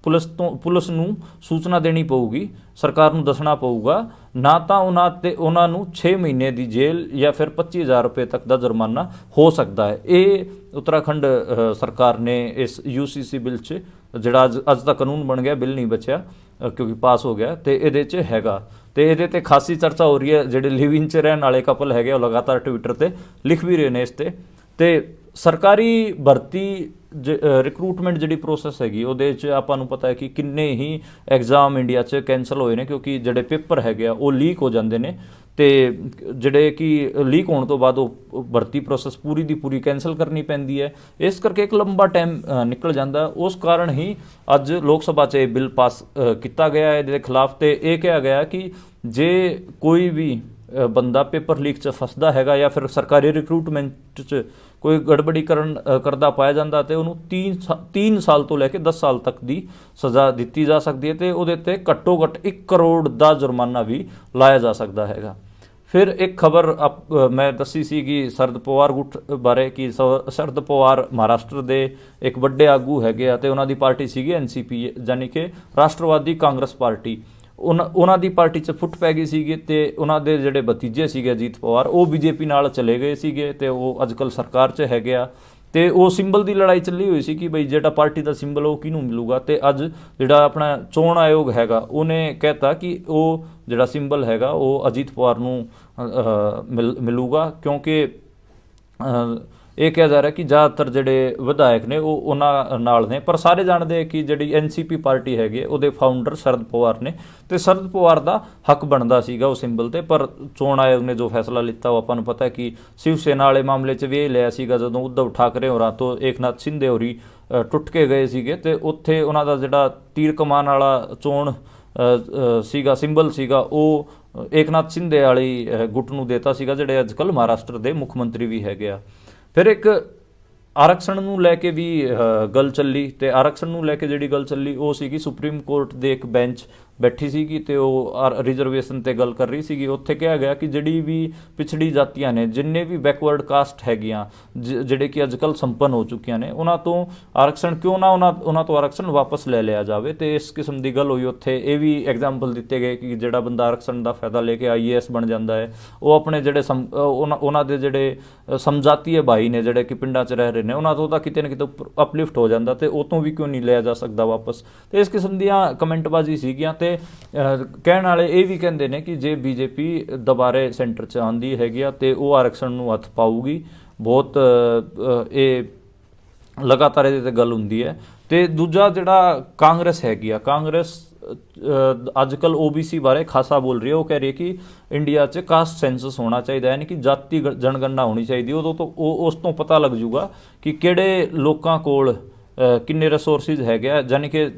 ਪੁਲਿਸ ਨੂੰ ਸੂਚਨਾ ਦੇਣੀ ਪਊਗੀ, ਸਰਕਾਰ ਨੂੰ ਦੱਸਣਾ ਪਊਗਾ, ਨਾ ਤਾਂ ਉਹਨਾਂ ਨੂੰ 6 ਮਹੀਨੇ ਦੀ ਜੇਲ੍ਹ ਜਾਂ ਫਿਰ 25,000 ਰੁਪਏ ਤੱਕ ਦਾ ਜੁਰਮਾਨਾ ਹੋ ਸਕਦਾ ਹੈ। ਇਹ ਉੱਤਰਾਖੰਡ ਸਰਕਾਰ ਨੇ ਇਸ UCC ਬਿੱਲ 'ਚ, ਜਿਹੜਾ ਅੱਜ ਦਾ ਕਾਨੂੰਨ ਬਣ ਗਿਆ, ਬਿੱਲ ਨਹੀਂ ਬਚਿਆ ਕਿਉਂਕਿ ਪਾਸ ਹੋ ਗਿਆ, ਤੇ ਇਹਦੇ 'ਚ ਹੈਗਾ। ਤੇ ਇਹਦੇ ਤੇ ਖਾਸੀ ਚਰਚਾ ਹੋ ਰਹੀ ਹੈ। ਜਿਹੜੇ ਲਿਵ ਇਨ 'ਚ ਰਹਿਣ ਵਾਲੇ ਕਪਲ ਹੈਗੇ ਉਹ ਲਗਾਤਾਰ ਟਵਿੱਟਰ ਤੇ ਲਿਖ ਵੀ ਰਹੇ ਨੇ ਇਸ ਤੇ ਸਰਕਾਰੀ ਭਰਤੀ ਰਿਕਰੂਟਮੈਂਟ ਜਿਹੜੀ ਪ੍ਰੋਸੈਸ ਹੈਗੀ ਉਹਦੇ 'ਚ ਆਪਾਂ ਨੂੰ ਪਤਾ ਹੈ ਕਿ ਕਿੰਨੇ ਹੀ ਐਗਜ਼ਾਮ ਇੰਡੀਆ 'ਚ ਕੈਂਸਲ ਹੋਏ ਨੇ, ਕਿਉਂਕਿ ਜਿਹੜੇ ਪੇਪਰ ਹੈਗੇ ਆ ਉਹ ਲੀਕ ਹੋ ਜਾਂਦੇ ਨੇ ਤੇ ਜਿਹੜੇ ਕਿ ਲੀਕ ਹੋਣ ਤੋਂ ਬਾਅਦ ਉਹ ਭਰਤੀ ਪ੍ਰੋਸੈਸ ਪੂਰੀ ਦੀ ਪੂਰੀ ਕੈਂਸਲ ਕਰਨੀ ਪੈਂਦੀ ਹੈ। ਇਸ ਕਰਕੇ ਇੱਕ ਲੰਬਾ ਟਾਈਮ ਨਿਕਲ ਜਾਂਦਾ। ਉਸ ਕਾਰਨ ਹੀ ਅੱਜ ਲੋਕ ਸਭਾ 'ਚ ਇਹ ਬਿੱਲ ਪਾਸ ਕੀਤਾ ਗਿਆ ਹੈ ਇਹਦੇ ਖਿਲਾਫ। ਤੇ ਇਹ ਕਿਹਾ ਗਿਆ ਕਿ ਜੇ ਕੋਈ ਵੀ ਬੰਦਾ ਪੇਪਰ ਲੀਕ 'ਚ ਫਸਦਾ ਹੈਗਾ ਜਾਂ ਫਿਰ ਸਰਕਾਰੀ ਰਿਕਰੂਟਮੈਂਟ 'ਚ ਕੋਈ ਗੜਬੜੀ ਕਰਦਾ ਪਾਇਆ ਜਾਂਦਾ ਤੇ ਉਹਨੂੰ 3 ਸਾਲ ਤੋਂ ਲੈ ਕੇ 10 ਸਾਲ ਤੱਕ ਦੀ ਸਜ਼ਾ ਦਿੱਤੀ ਜਾ ਸਕਦੀ ਹੈ ਤੇ ਉਹਦੇ ਤੇ ਘੱਟੋ ਘੱਟ 1 ਕਰੋੜ ਦਾ ਜੁਰਮਾਨਾ ਵੀ ਲਾਇਆ ਜਾ ਸਕਦਾ ਹੈਗਾ। ਫਿਰ ਇੱਕ ਖਬਰ ਮੈਂ ਦੱਸੀ ਸੀ ਕਿ ਸ਼ਰਦ ਪਵਾਰ ਗੁੱਟ ਬਾਰੇ ਕਿ ਸ਼ਰਦ ਪਵਾਰ ਮਹਾਰਾਸ਼ਟਰ ਦੇ ਇੱਕ ਵੱਡੇ ਆਗੂ ਹੈਗੇ ਆ ਤੇ ਉਹਨਾਂ ਦੀ ਪਾਰਟੀ ਸੀਗੀ NCP, ਯਾਨੀ ਕਿ ਰਾਸ਼ਟਰਵਾਦੀ ਕਾਂਗਰਸ ਪਾਰਟੀ। ਉਹਨਾਂ ਦੀ ਪਾਰਟੀ 'ਚ ਫੁੱਟ ਪੈ ਗਈ ਸੀਗੀ ਤੇ ਉਹਨਾਂ ਦੇ ਜਿਹੜੇ ਭਤੀਜੇ ਸੀਗੇ ਅਜੀਤ ਪਵਾਰ ਉਹ BJP ਨਾਲ ਚਲੇ ਗਏ ਸੀਗੇ ਤੇ ਉਹ ਅੱਜ ਕੱਲ੍ਹ ਸਰਕਾਰ 'ਚ ਹੈਗੇ ਆ। ਤੇ ਉਹ ਸਿੰਬਲ ਦੀ ਲੜਾਈ ਚੱਲੀ ਹੋਈ ਸੀ ਕਿ ਬਈ ਜਿਹੜਾ ਪਾਰਟੀ ਦਾ ਸਿੰਬਲ ਉਹ ਕਿਹਨੂੰ ਮਿਲੂਗਾ। ਤੇ ਅੱਜ ਜਿਹੜਾ ਆਪਣਾ ਚੋਣ ਆਯੋਗ ਹੈਗਾ ਉਹਨੇ ਕਹਿਤਾ ਕਿ ਉਹ ਜਿਹੜਾ ਸਿੰਬਲ ਹੈਗਾ ਉਹ ਅਜੀਤ ਪਵਾਰ ਨੂੰ ਮਿਲੂਗਾ, ਕਿਉਂਕਿ ਇਹ ਕਿਹਾ ਜਾ ਰਿਹਾ ਕਿ ਜ਼ਿਆਦਾਤਰ ਜਿਹੜੇ ਵਿਧਾਇਕ ਨੇ ਉਹ ਉਹਨਾਂ ਨਾਲ ਨੇ। ਪਰ ਸਾਰੇ ਜਾਣਦੇ ਕਿ ਜਿਹੜੀ NCP ਪਾਰਟੀ ਹੈਗੀ ਉਹਦੇ ਫਾਊਂਡਰ ਸ਼ਰਦ ਪਵਾਰ ਨੇ ਤੇ ਸ਼ਰਦ ਪਵਾਰ ਦਾ ਹੱਕ ਬਣਦਾ ਸੀਗਾ ਉਹ ਸਿੰਬਲ ਤੇ। ਪਰ ਚੋਣ ਆਯੋਗ ਨੇ ਜੋ ਫੈਸਲਾ ਲਿੱਤਾ ਉਹ ਆਪਾਂ ਨੂੰ ਪਤਾ ਕਿ ਸ਼ਿਵ ਸੈਨਾ ਵਾਲੇ ਮਾਮਲੇ 'ਚ ਵੀ ਇਹ ਲਿਆ ਸੀਗਾ ਜਦੋਂ ਉद्धਵ ਠਾਕਰੇ ਹੋਰਾਂ ਤੋਂ ਏਕਨਾਥ ਸ਼ਿੰਦੇ ਹੋਰੀ ਟੁੱਟ ਕੇ ਗਏ ਸੀਗੇ ਤੇ ਉੱਥੇ ਉਹਨਾਂ ਦਾ ਜਿਹੜਾ ਤੀਰ ਕਮਾਨ ਵਾਲਾ ਚੋਣ ਸੀਗਾ ਸਿੰਬਲ ਸੀਗਾ ਉਹ ਏਕਨਾਥ ਸ਼ਿੰਦੇ ਵਾਲੀ ਗੁੱਟ ਨੂੰ ਦੇਤਾ ਸੀਗਾ, ਜਿਹੜੇ ਅੱਜ ਕੱਲ੍ਹ ਮਹਾਰਾਸ਼ਟਰ ਦੇ ਮੁੱਖ ਮੰਤਰੀ ਵੀ ਹੈਗੇ ਆ। ਫਿਰ ਇੱਕ ਆਰਕਸ਼ਣ ਨੂੰ ਲੈ ਕੇ ਵੀ ਗੱਲ ਚੱਲੀ ਤੇ ਆਰਕਸ਼ਣ ਨੂੰ ਲੈ ਕੇ ਜਿਹੜੀ ਗੱਲ ਚੱਲੀ ਉਹ ਸੀਗੀ ਸੁਪਰੀਮ ਕੋਰਟ ਦੇ ਇੱਕ ਬੈਂਚ ਬੈਠੀ ਸੀਗੀ ਤੇ ਉਹ ਰਿਜ਼ਰਵੇਸ਼ਨ ਤੇ ਗੱਲ ਕਰ ਰਹੀ ਸੀਗੀ। ਉੱਥੇ ਕਿਹਾ ਗਿਆ ਕਿ ਜਿਹੜੀ ਵੀ ਪਿਛੜੀ ਜਾਤੀਆਂ ਨੇ, ਜਿੰਨੇ ਵੀ ਬੈਕਵਰਡ ਕਾਸਟ ਹੈਗੀਆਂ ਜਿਹੜੇ ਕਿ ਅੱਜ ਕੱਲ੍ਹ ਸੰਪੰਨ ਹੋ ਚੁੱਕੀਆਂ ਨੇ, ਉਹਨਾਂ ਤੋਂ ਆਰਕਸ਼ਣ ਕਿਉਂ ਨਾ ਉਹਨਾਂ ਤੋਂ ਆਰਕਸ਼ਣ ਵਾਪਸ ਲੈ ਲਿਆ ਜਾਵੇ। ਤੇ ਇਸ ਕਿਸਮ ਦੀ ਗੱਲ ਹੋਈ ਉੱਥੇ। ਇਹ ਵੀ ਐਗਜ਼ਾਮਪਲ ਦਿੱਤੇ ਗਏ ਕਿ ਜਿਹੜਾ ਬੰਦਾ ਆਰਕਸ਼ਣ ਦਾ ਫਾਇਦਾ ਲੈ ਕੇ IAS ਬਣ ਜਾਂਦਾ ਹੈ ਉਹ ਆਪਣੇ ਜਿਹੜੇ ਉਹਨਾਂ ਦੇ ਜਿਹੜੇ ਸਮਝਾਤੀਏ ਭਾਈ ਨੇ ਜਿਹੜੇ ਕਿ ਪਿੰਡਾਂ 'ਚ ਰਹਿ ਰਹੇ ਨੇ ਉਹਨਾਂ ਤੋਂ ਤਾਂ ਕਿਤੇ ਨਾ ਕਿਤੇ ਅਪਲਿਫਟ ਹੋ ਜਾਂਦਾ ਤੇ ਉਹ ਤੋਂ ਵੀ ਕਿਉਂ ਨਹੀਂ ਲਿਆ ਜਾ ਸਕਦਾ ਵਾਪਸ। ਤੇ ਇਸ ਕਿਸਮ ਦੀਆਂ ਕਮੈਂਟਬਾਜ਼ੀ ਸੀਗੀਆਂ ਤੇ ਕਹਿਣ ਵਾਲੇ ਇਹ ਵੀ ਕਹਿੰਦੇ ਨੇ ਕਿ ਜੇ BJP ਦੁਬਾਰੇ ਸੈਂਟਰ 'ਚ ਆਉਂਦੀ ਹੈਗੀ ਆ ਤੇ ਉਹ ਆਰਕਸ਼ਣ ਨੂੰ ਹੱਥ ਪਾਊਗੀ। ਬਹੁਤ ਇਹ ਲਗਾਤਾਰ ਇਹਦੇ 'ਤੇ ਗੱਲ ਹੁੰਦੀ ਹੈ। ਤੇ ਦੂਜਾ ਜਿਹੜਾ ਕਾਂਗਰਸ ਹੈਗੀ ਆ, ਕਾਂਗਰਸ ਅੱਜ ਕੱਲ੍ਹ OBC ਬਾਰੇ ਖਾਸਾ ਬੋਲ ਰਹੀ ਹੈ। ਉਹ ਕਹਿ ਰਹੀ ਹੈ ਕਿ ਇੰਡੀਆ 'ਚ ਕਾਸਟ ਸੈਂਸਸ ਹੋਣਾ ਚਾਹੀਦਾ, ਯਾਨੀ ਕਿ ਜਾਤੀ ਜਨਗਣਨਾ ਹੋਣੀ ਚਾਹੀਦੀ। ਉਦੋਂ ਤੋਂ ਉਸ ਤੋਂ ਪਤਾ ਲੱਗ ਜੂਗਾ ਕਿ ਕਿਹੜੇ ਲੋਕਾਂ ਕੋਲ ਕਿੰਨੇ ਰਿਸੋਰਸਿਸ ਹੈਗੇ ਆ। ਯਾਨੀ ਕਿ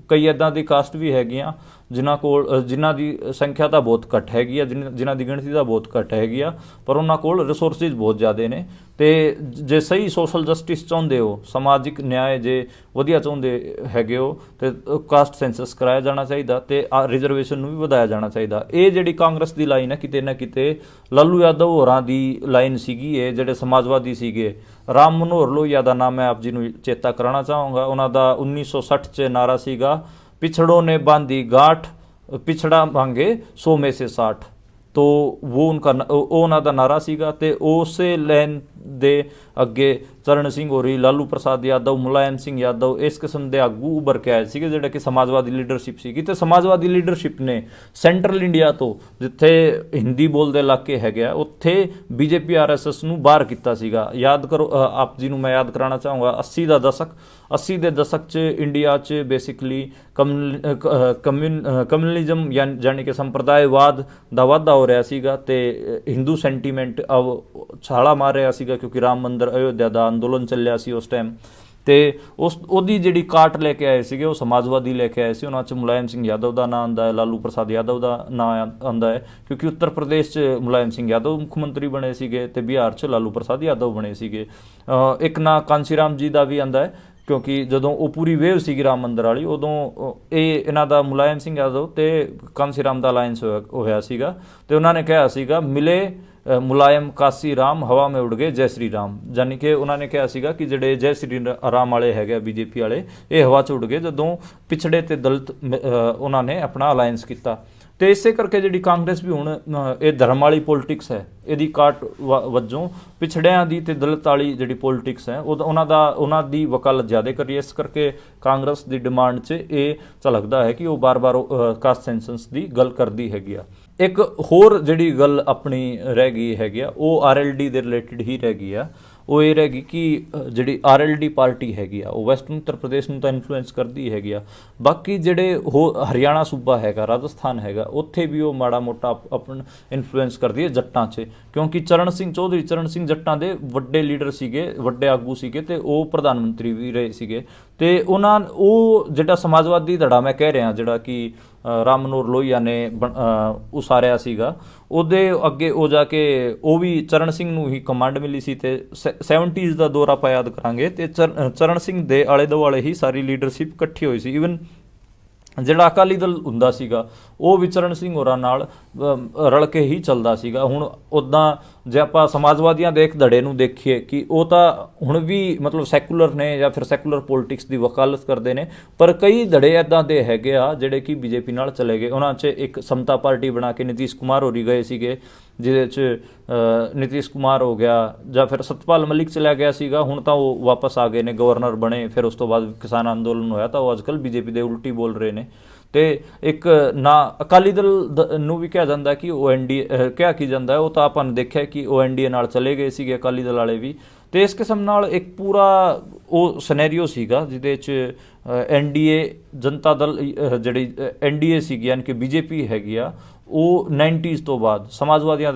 ਕਈ ਇੱਦਾਂ ਦੀ ਕਾਸਟ ਵੀ ਹੈਗੀਆਂ ਜਿਨ੍ਹਾਂ ਦੀ ਸੰਖਿਆ ਤਾਂ ਬਹੁਤ ਘੱਟ ਹੈਗੀ ਆ, ਜਿਨ੍ਹਾਂ ਦੀ ਗਿਣਤੀ ਤਾਂ ਬਹੁਤ ਘੱਟ ਹੈਗੀ ਆ, ਪਰ ਉਹਨਾਂ ਕੋਲ ਰਿਸੋਰਸਿਸ ਬਹੁਤ ਜ਼ਿਆਦਾ ਨੇ। ਤੇ ਜੇ ਸਹੀ ਸੋਸ਼ਲ ਜਸਟਿਸ ਚਾਹੁੰਦੇ ਹੋ, ਸਮਾਜਿਕ ਨਿਆਂ ਜੇ ਵਧੀਆ ਚਾਹੁੰਦੇ ਹੈਗੇ ਹੋ ਤੇ ਕਾਸਟ ਸੈਂਸਸ ਕਰਾਇਆ ਜਾਣਾ ਚਾਹੀਦਾ ਤੇ ਰਿਜ਼ਰਵੇਸ਼ਨ ਨੂੰ ਵੀ ਵਧਾਇਆ ਜਾਣਾ ਚਾਹੀਦਾ। ਇਹ ਜਿਹੜੀ ਕਾਂਗਰਸ ਦੀ ਲਾਈਨ ਹੈ ਕਿਤੇ ਨਾ ਕਿਤੇ ਲਾਲੂ ਯਾਦਵ ਹੋਰਾਂ ਦੀ ਲਾਈਨ ਸੀਗੀ। ਇਹ ਜਿਹੜੇ ਸਮਾਜਵਾਦੀ ਸੀਗੇ, ਰਾਮ ਮਨੋਹਰ ਲੋਹੀਆ ਦਾ ਨਾਮ ਮੈਂ ਆਪ ਜੀ ਨੂੰ ਚੇਤਾ ਕਰਾਉਣਾ ਚਾਹੂੰਗਾ। ਉਹਨਾਂ ਦਾ 1960 'ਚ ਨਾਰਾ ਸੀਗਾ पिछड़ों ने बांधी गांठ पिछड़ा मांगे 100 में से 60। तो वो ਉਹਨਾਂ ਦਾ ਨਾਰਾ ਸੀਗਾ ਤੇ ਉਸੇ ਲਾਈਨ ਦੇ ਅੱਗੇ ਚਰਨ ਸਿੰਘ ਹੋਰੀ, ਲਾਲੂ ਪ੍ਰਸਾਦ ਯਾਦਵ, ਮੁਲਾਇਮ ਸਿੰਘ ਯਾਦਵ ਇਸ ਕਿਸਮ ਦੇ ਆਗੂ ਉੱਭਰ ਕੇ ਆਏ ਸੀਗੇ ਜਿਹੜੇ ਕਿ ਸਮਾਜਵਾਦੀ ਲੀਡਰਸ਼ਿਪ ਸੀਗੀ। ਤੇ ਸਮਾਜਵਾਦੀ ਲੀਡਰਸ਼ਿਪ ਨੇ ਸੈਂਟਰਲ ਇੰਡੀਆ ਤੋਂ ਜਿੱਥੇ ਹਿੰਦੀ ਬੋਲਦੇ ਇਲਾਕੇ ਹੈਗੇ ਆ ਉੱਥੇ BJP RSS ਨੂੰ ਬਾਹਰ ਕੀਤਾ ਸੀਗਾ। ਯਾਦ ਕਰੋ, ਆਪ ਜੀ ਨੂੰ ਮੈਂ ਯਾਦ ਕਰਾਉਣਾ ਚਾਹੂੰਗਾ 80 ਦੇ ਦਸ਼ਕ 'ਚ ਇੰਡੀਆ 'ਚ ਬੇਸਿਕਲੀ ਕਮਿਊਨਿਜ਼ਮ ਯਾਨੀ ਕਿ ਸੰਪਰਦਾਇਵਾਦ ਦਾ ਵਾਧਾ ਹੋ ਰਿਹਾ ਸੀਗਾ ਤੇ ਹਿੰਦੂ ਸੈਂਟੀਮੈਂਟ ਛਾਲਾ ਮਾਰ ਰਿਹਾ ਸੀਗਾ ਕਿਉਂਕਿ ਰਾਮ ਮੰਦਰ ਅਯੋਧਿਆ ਦਾ ਅੰਦੋਲਨ ਚੱਲਿਆ ਸੀ ਉਸ ਟਾਈਮ। ਤੇ ਉਹਦੀ ਜਿਹੜੀ ਕਾਟ ਲੈ ਕੇ ਆਏ ਸੀਗੇ ਉਹ ਸਮਾਜਵਾਦੀ ਲੈ ਕੇ ਆਏ ਸੀ। ਉਹਨਾਂ 'ਚ ਮੁਲਾਇਮ ਸਿੰਘ ਯਾਦਵ ਦਾ ਨਾਂ ਆਉਂਦਾ ਹੈ, ਲਾਲੂ ਪ੍ਰਸਾਦ ਯਾਦਵ ਦਾ ਨਾਂ ਆਉਂਦਾ ਹੈ ਕਿਉਂਕਿ ਉੱਤਰ ਪ੍ਰਦੇਸ਼ 'ਚ ਮੁਲਾਇਮ ਸਿੰਘ ਯਾਦਵ ਮੁੱਖ ਮੰਤਰੀ ਬਣੇ ਸੀਗੇ ਤੇ ਬਿਹਾਰ 'ਚ ਲਾਲੂ ਪ੍ਰਸਾਦ ਯਾਦਵ ਬਣੇ ਸੀਗੇ। ਇੱਕ ਨਾਂ ਕਾਂਸੀ ਰਾਮ ਜੀ ਦਾ ਵੀ ਆਉਂਦਾ ਹੈ ਕਿਉਂਕਿ ਜਦੋਂ ਉਹ ਪੂਰੀ ਵੇਵ ਸੀਗੀ ਰਾਮ ਮੰਦਰ ਵਾਲੀ ਉਦੋਂ ਇਹਨਾਂ ਦਾ ਮੁਲਾਇਮ ਸਿੰਘ ਯਾਦਵ ਤੇ ਕਾਂਸੀ ਰਾਮ ਦਾ ਅਲਾਇੰਸ ਹੋਇਆ ਸੀਗਾ ਤੇ ਉਹਨਾਂ ਨੇ ਕਿਹਾ ਸੀਗਾ ਮਿਲੇ ਮੁਲਾਇਮ ਕਾਂਸੀ ਰਾਮ ਹਵਾ ਮੇ ਉੱਡ ਗਏ ਜੈ ਸ਼੍ਰੀ ਰਾਮ। ਯਾਨੀ ਕਿ ਉਹਨਾਂ ਨੇ ਕਿਹਾ ਸੀਗਾ ਕਿ ਜਿਹੜੇ ਜੈ ਸ਼੍ਰੀ ਰਾਮ ਵਾਲੇ ਹੈਗੇ BJP ਵਾਲੇ ਇਹ ਹਵਾ 'ਚ ਉੱਡ ਗਏ ਜਦੋਂ ਪਿਛੜੇ ਤੇ ਦਲਿਤ ਉਹਨਾਂ ਨੇ ਆਪਣਾ ਅਲਾਇੰਸ ਕੀਤਾ। ਤੇ ਇਸੇ ਕਰਕੇ ਜਿਹੜੀ ਕਾਂਗਰਸ ਵੀ ਹੁਣ ਇਹ ਧਰਮ ਵਾਲੀ ਪੋਲਿਟਿਕਸ ਹੈ, ਇਹਦੀ ਕਾਟ ਵਜੋਂ ਪਿਛੜਿਆਂ ਦੀ ਤੇ ਦਲਿਤ ਵਾਲੀ ਜਿਹੜੀ ਪੋਲਿਟਿਕਸ ਹੈ ਉਹਨਾਂ ਦੀ ਵਕਾਲਤ ਜ਼ਿਆਦਾ ਕਰੀ। ਇਸ ਕਰਕੇ ਕਾਂਗਰਸ ਦੀ ਡਿਮਾਂਡ 'ਚ ਇਹ ਝਲਕਦਾ ਹੈ ਕਿ ਉਹ ਬਾਰ-ਬਾਰ ਕਾਸਟ ਸੈਂਸਸ ਦੀ ਗੱਲ ਕਰਦੀ ਹੈਗੀ ਆ। ਇੱਕ ਹੋਰ ਜਿਹੜੀ ਗੱਲ ਆਪਣੀ ਰਹਿ ਗਈ ਹੈਗੀ ਆ, ਉਹ RLD ਦੇ ਰਿਲੇਟਡ ਹੀ ਰਹਿ ਗਈ ਆ। ਉਹ ਇਹ ਰਹਿ ਗਈ ਕਿ ਜਿਹੜੀ RLD ਪਾਰਟੀ ਹੈਗੀ ਆ ਉਹ ਵੈਸਟਰਨ ਉੱਤਰ ਪ੍ਰਦੇਸ਼ ਨੂੰ ਤਾਂ ਇਨਫਲੂਐਂਸ ਕਰਦੀ ਹੈਗੀ ਆ, ਬਾਕੀ ਜਿਹੜੇ ਹਰਿਆਣਾ ਸੂਬਾ ਹੈਗਾ, ਰਾਜਸਥਾਨ ਹੈਗਾ, ਉੱਥੇ ਵੀ ਉਹ ਮਾੜਾ ਮੋਟਾ ਆਪਣਾ ਇਨਫਲੂਐਂਸ ਕਰਦੀ ਹੈ ਜੱਟਾਂ 'ਚ, ਕਿਉਂਕਿ ਚਰਨ ਸਿੰਘ ਜੱਟਾਂ ਦੇ ਵੱਡੇ ਲੀਡਰ ਸੀਗੇ, ਵੱਡੇ ਆਗੂ ਸੀਗੇ, ਤੇ ਉਹ ਪ੍ਰਧਾਨ ਮੰਤਰੀ ਵੀ ਰਹੇ ਸੀਗੇ। ਤੇ ਉਹ ਜਿਹੜਾ ਸਮਾਜਵਾਦੀ ਧੜਾ ਮੈਂ ਕਹਿ ਰਿਹਾ, ਜਿਹੜਾ ਕਿ ਰਾਮ ਮਨੋਹਰ ਲੋਹੀਆ ਨੇ ਉਸਾਰਿਆ ਸੀਗਾ, ਉਹਦੇ ਅੱਗੇ ਉਹ ਜਾ ਕੇ ਉਹ ਵੀ ਚਰਨ ਸਿੰਘ ਨੂੰ ਹੀ ਕਮਾਂਡ ਮਿਲੀ ਸੀ। ਤੇ 70s ਦਾ ਦੌਰ ਆਪਾਂ ਯਾਦ ਕਰਾਂਗੇ, ਤੇ ਚਰਨ ਸਿੰਘ ਦੇ ਆਲੇ ਦੁਆਲੇ ਹੀ ਸਾਰੀ ਲੀਡਰਸ਼ਿਪ ਇਕੱਠੀ ਹੋਈ ਸੀ। ਈਵਨ ਜਿਹੜਾ ਅਕਾਲੀ ਦਲ ਹੁੰਦਾ ਸੀਗਾ ਉਹ ਵੀ ਚਰਨ ਸਿੰਘ ਹੋਰਾਂ ਨਾਲ ਰਲ ਕੇ ਹੀ ਚੱਲਦਾ ਸੀਗਾ। ਹੁਣ ਉੱਦਾਂ ਜੇ ਆਪਾਂ ਸਮਾਜਵਾਦੀਆਂ ਦੇ ਇੱਕ ਧੜੇ ਨੂੰ ਦੇਖੀਏ ਕਿ ਉਹ ਤਾਂ ਹੁਣ ਵੀ ਮਤਲਬ ਸੈਕੂਲਰ ਨੇ ਜਾਂ ਫਿਰ ਸੈਕੂਲਰ ਪੋਲਿਟਿਕਸ ਦੀ ਵਕਾਲਤ ਕਰਦੇ ਨੇ, ਪਰ ਕਈ ਧੜੇ ਇੱਦਾਂ ਦੇ ਹੈਗੇ ਆ ਜਿਹੜੇ ਕਿ BJP ਨਾਲ ਚਲੇ ਗਏ। ਉਹਨਾਂ 'ਚ ਇੱਕ ਸਮਤਾ ਪਾਰਟੀ ਬਣਾ ਕੇ ਨਿਤੀਸ਼ ਕੁਮਾਰ ਹੋਰੀ ਗਏ ਸੀਗੇ, ਜਿਹਦੇ 'ਚ ਨਿਤੀਸ਼ ਕੁਮਾਰ ਹੋ ਗਿਆ, ਜਾਂ ਫਿਰ ਸਤਪਾਲ ਮਲਿਕ ਚਲਾ ਗਿਆ ਸੀਗਾ, ਹੁਣ ਤਾਂ ਉਹ ਵਾਪਸ ਆ ਗਏ ਨੇ, ਗਵਰਨਰ ਬਣੇ। ਫਿਰ ਉਸ ਤੋਂ ਬਾਅਦ ਕਿਸਾਨ ਅੰਦੋਲਨ ਹੋਇਆ ਤਾਂ ਉਹ ਅੱਜ ਕੱਲ੍ਹ BJP ਦੇ ਉਲਟੀ ਬੋਲ ਰਹੇ ਨੇ। ਤੇ ਇੱਕ ਨਾ ਅਕਾਲੀ ਦਲ ਨੂੰ ਵੀ ਕਿਹਾ ਜਾਂਦਾ ਕਿ ਉਹ NDA ਕਿਹਾ ਕੀ ਜਾਂਦਾ, ਉਹ ਤਾਂ ਆਪਾਂ ਨੇ ਦੇਖਿਆ ਕਿ ਉਹ NDA ਨਾਲ ਚਲੇ ਗਏ ਸੀਗੇ ਅਕਾਲੀ ਦਲ ਵਾਲੇ ਵੀ। ਤੇ ਇਸ ਕਿਸਮ ਨਾਲ ਇੱਕ ਪੂਰਾ ਉਹ ਸਿਨੈਰੀਓ ਸੀਗਾ ਜਿਹਦੇ 'ਚ NDA ਜਨਤਾ ਦਲ ਜਿਹੜੀ NDA ਸੀਗੀ ਯਾਨੀ ਕਿ BJP ਹੈਗੀ ਆ, ਉਹ 90s ਤੋਂ ਬਾਅਦ ਸਮਾਜਵਾਦੀਆਂ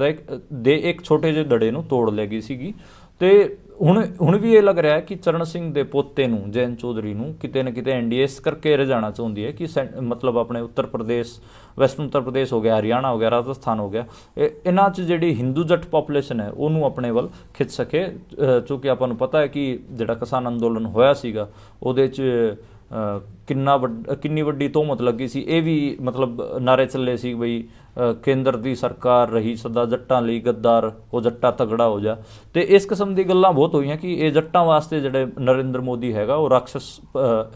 ਦੇ ਇੱਕ ਛੋਟੇ ਜਿਹੇ ਧੜੇ ਨੂੰ ਤੋੜ ਲੈ ਗਈ ਸੀਗੀ। ਤੇ ਹੁਣ ਵੀ ਇਹ ਲੱਗ ਰਿਹਾ ਹੈ ਕਿ ਚਰਨ ਸਿੰਘ ਦੇ ਪੋਤੇ ਨੂੰ, ਜੈਨ ਚੌਧਰੀ ਨੂੰ, ਕਿਤੇ ਨਾ ਕਿਤੇ NDA ਇਸ ਕਰਕੇ ਰਜਾਣਾ ਚਾਹੁੰਦੀ ਹੈ ਕਿ ਮਤਲਬ ਆਪਣੇ ਉੱਤਰ ਪ੍ਰਦੇਸ਼, ਵੈਸਟਰਨ ਉੱਤਰ ਪ੍ਰਦੇਸ਼ ਹੋ ਗਿਆ, ਹਰਿਆਣਾ ਹੋ ਗਿਆ, ਰਾਜਸਥਾਨ ਹੋ ਗਿਆ, ਇਹਨਾਂ 'ਚ ਜਿਹੜੀ ਹਿੰਦੂ ਜੱਟ ਪਾਪੂਲੇਸ਼ਨ ਹੈ ਉਹਨੂੰ ਆਪਣੇ ਵੱਲ ਖਿੱਚ ਸਕੇ। ਕਿਉਂਕਿ ਆਪਾਂ ਨੂੰ ਪਤਾ ਹੈ ਕਿ ਜਿਹੜਾ ਕਿਸਾਨ ਅੰਦੋਲਨ ਹੋਇਆ ਸੀਗਾ ਉਹਦੇ 'ਚ ਕਿੰਨੀ ਵੱਡੀ ਤੋਹਮਤ ਲੱਗੀ ਸੀ। ਇਹ ਵੀ ਮਤਲਬ ਨਾਰੇ ਚੱਲੇ ਸੀ ਬਈ ਕੇਂਦਰ ਦੀ ਸਰਕਾਰ ਰਹੀ ਸਦਾ ਜੱਟਾਂ ਲਈ ਗੱਦਾਰ, ਉਹ ਜੱਟਾ ਤਗੜਾ ਹੋ ਜਾ। ਤੇ ਇਸ ਕਿਸਮ ਦੀ ਗੱਲਾਂ ਬਹੁਤ ਹੋਈਆਂ ਕਿ ਇਹ ਜੱਟਾਂ ਵਾਸਤੇ ਜਿਹੜੇ ਨਰਿੰਦਰ ਮੋਦੀ ਹੈਗਾ ਉਹ ਰਾਖਸ਼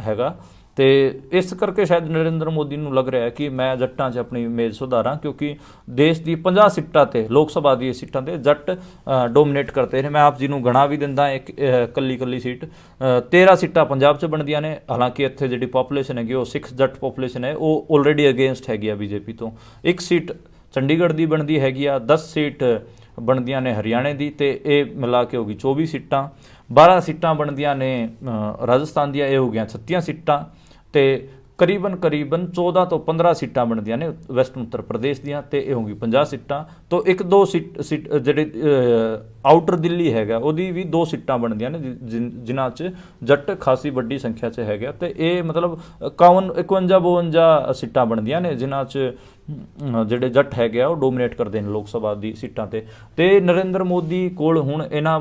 ਹੈਗਾ। ਤੇ ਇਸ ਕਰਕੇ ਸ਼ਾਇਦ ਨਰਿੰਦਰ ਮੋਦੀ ਨੂੰ ਲੱਗ ਰਿਹਾ ਹੈ ਕਿ ਮੈਂ ਜੱਟਾਂ 'ਚ ਆਪਣੀ ਇਮੇਜ ਸੁਧਾਰਾਂ, ਕਿਉਂਕਿ ਦੇਸ਼ ਦੀ 50 ਸੀਟਾਂ ਤੇ, ਲੋਕ ਸਭਾ ਦੀ ਸੀਟਾਂ ਤੇ ਜੱਟ ਡੋਮੀਨੇਟ ਕਰਦੇ ਨੇ। ਮੈਂ ਆਪ ਜੀ ਨੂੰ ਗਣਾ ਵੀ ਦਿੰਦਾ, ਇੱਕ ਕੱਲੀ ਸੀਟ 13 ਸੀਟਾਂ ਪੰਜਾਬ 'ਚ ਬਣਦੀਆਂ ਨੇ। ਹਾਲਾਂਕਿ ਇੱਥੇ ਜਿਹੜੀ ਪਾਪੂਲੇਸ਼ਨ ਹੈਗੀ ਉਹ ਸਿੱਖ ਜੱਟ ਪਾਪੂਲੇਸ਼ਨ ਹੈ, ਉਹ ਆਲਰੇਡੀ ਅਗੇਂਸਟ ਹੈਗੀ ਆ BJP ਤੋਂ। ਇੱਕ ਸੀਟ ਚੰਡੀਗੜ੍ਹ ਦੀ ਬਣਦੀ ਹੈਗੀ ਆ, 10 ਸੀਟ ਬਣਦੀਆਂ ਨੇ ਹਰਿਆਣੇ ਦੀ, ਤੇ ਇਹ ਮਿਲਾ ਕੇ ਹੋ ਗਈ 24 ਸੀਟਾਂ। 12 ਸੀਟਾਂ ਬਣਦੀਆਂ ਨੇ ਰਾਜਸਥਾਨ ਦੀਆਂ, ਇਹ ਹੋ ਗਈਆਂ 36 ਸੀਟਾਂ। ਤੇ ਕਰੀਬਨ 14 ਤੋਂ 15 ਸੀਟਾਂ ਬਣਦੀਆਂ ਨੇ ਵੈਸਟਰਨ ਉੱਤਰ ਪ੍ਰਦੇਸ਼ ਦੀਆਂ, ਤੇ ਇਹ ਹੋਗੀ 50 ਸੀਟਾਂ। ਤੋਂ 1-2 ਸੀਟ ਜਿਹੜੇ ਆਊਟਰ ਦਿੱਲੀ ਹੈਗਾ ਉਹਦੀ ਵੀ 2 ਸੀਟਾਂ ਬਣਦੀਆਂ ਨੇ, ਜਿਨ੍ਹਾਂ 'ਚ ਜੱਟ ਖਾਸੀ ਵੱਡੀ ਸੰਖਿਆ 'ਚ ਹੈਗਾ। ਤੇ ਇਹ ਮਤਲਬ 51-52 ਸੀਟਾਂ ਬਣਦੀਆਂ ਨੇ, ਜਿਨ੍ਹਾਂ 'ਚ ਜਿਹੜੇ ਜੱਟ ਹੈਗੇ ਆ ਉਹ ਡੋਮੀਨੇਟ ਕਰਦੇ ਨੇ ਲੋਕ ਸਭਾ ਦੀ ਸੀਟਾਂ ਤੇ ਨਰਿੰਦਰ ਮੋਦੀ ਕੋਲ ਹੁਣ ਇਹਨਾਂ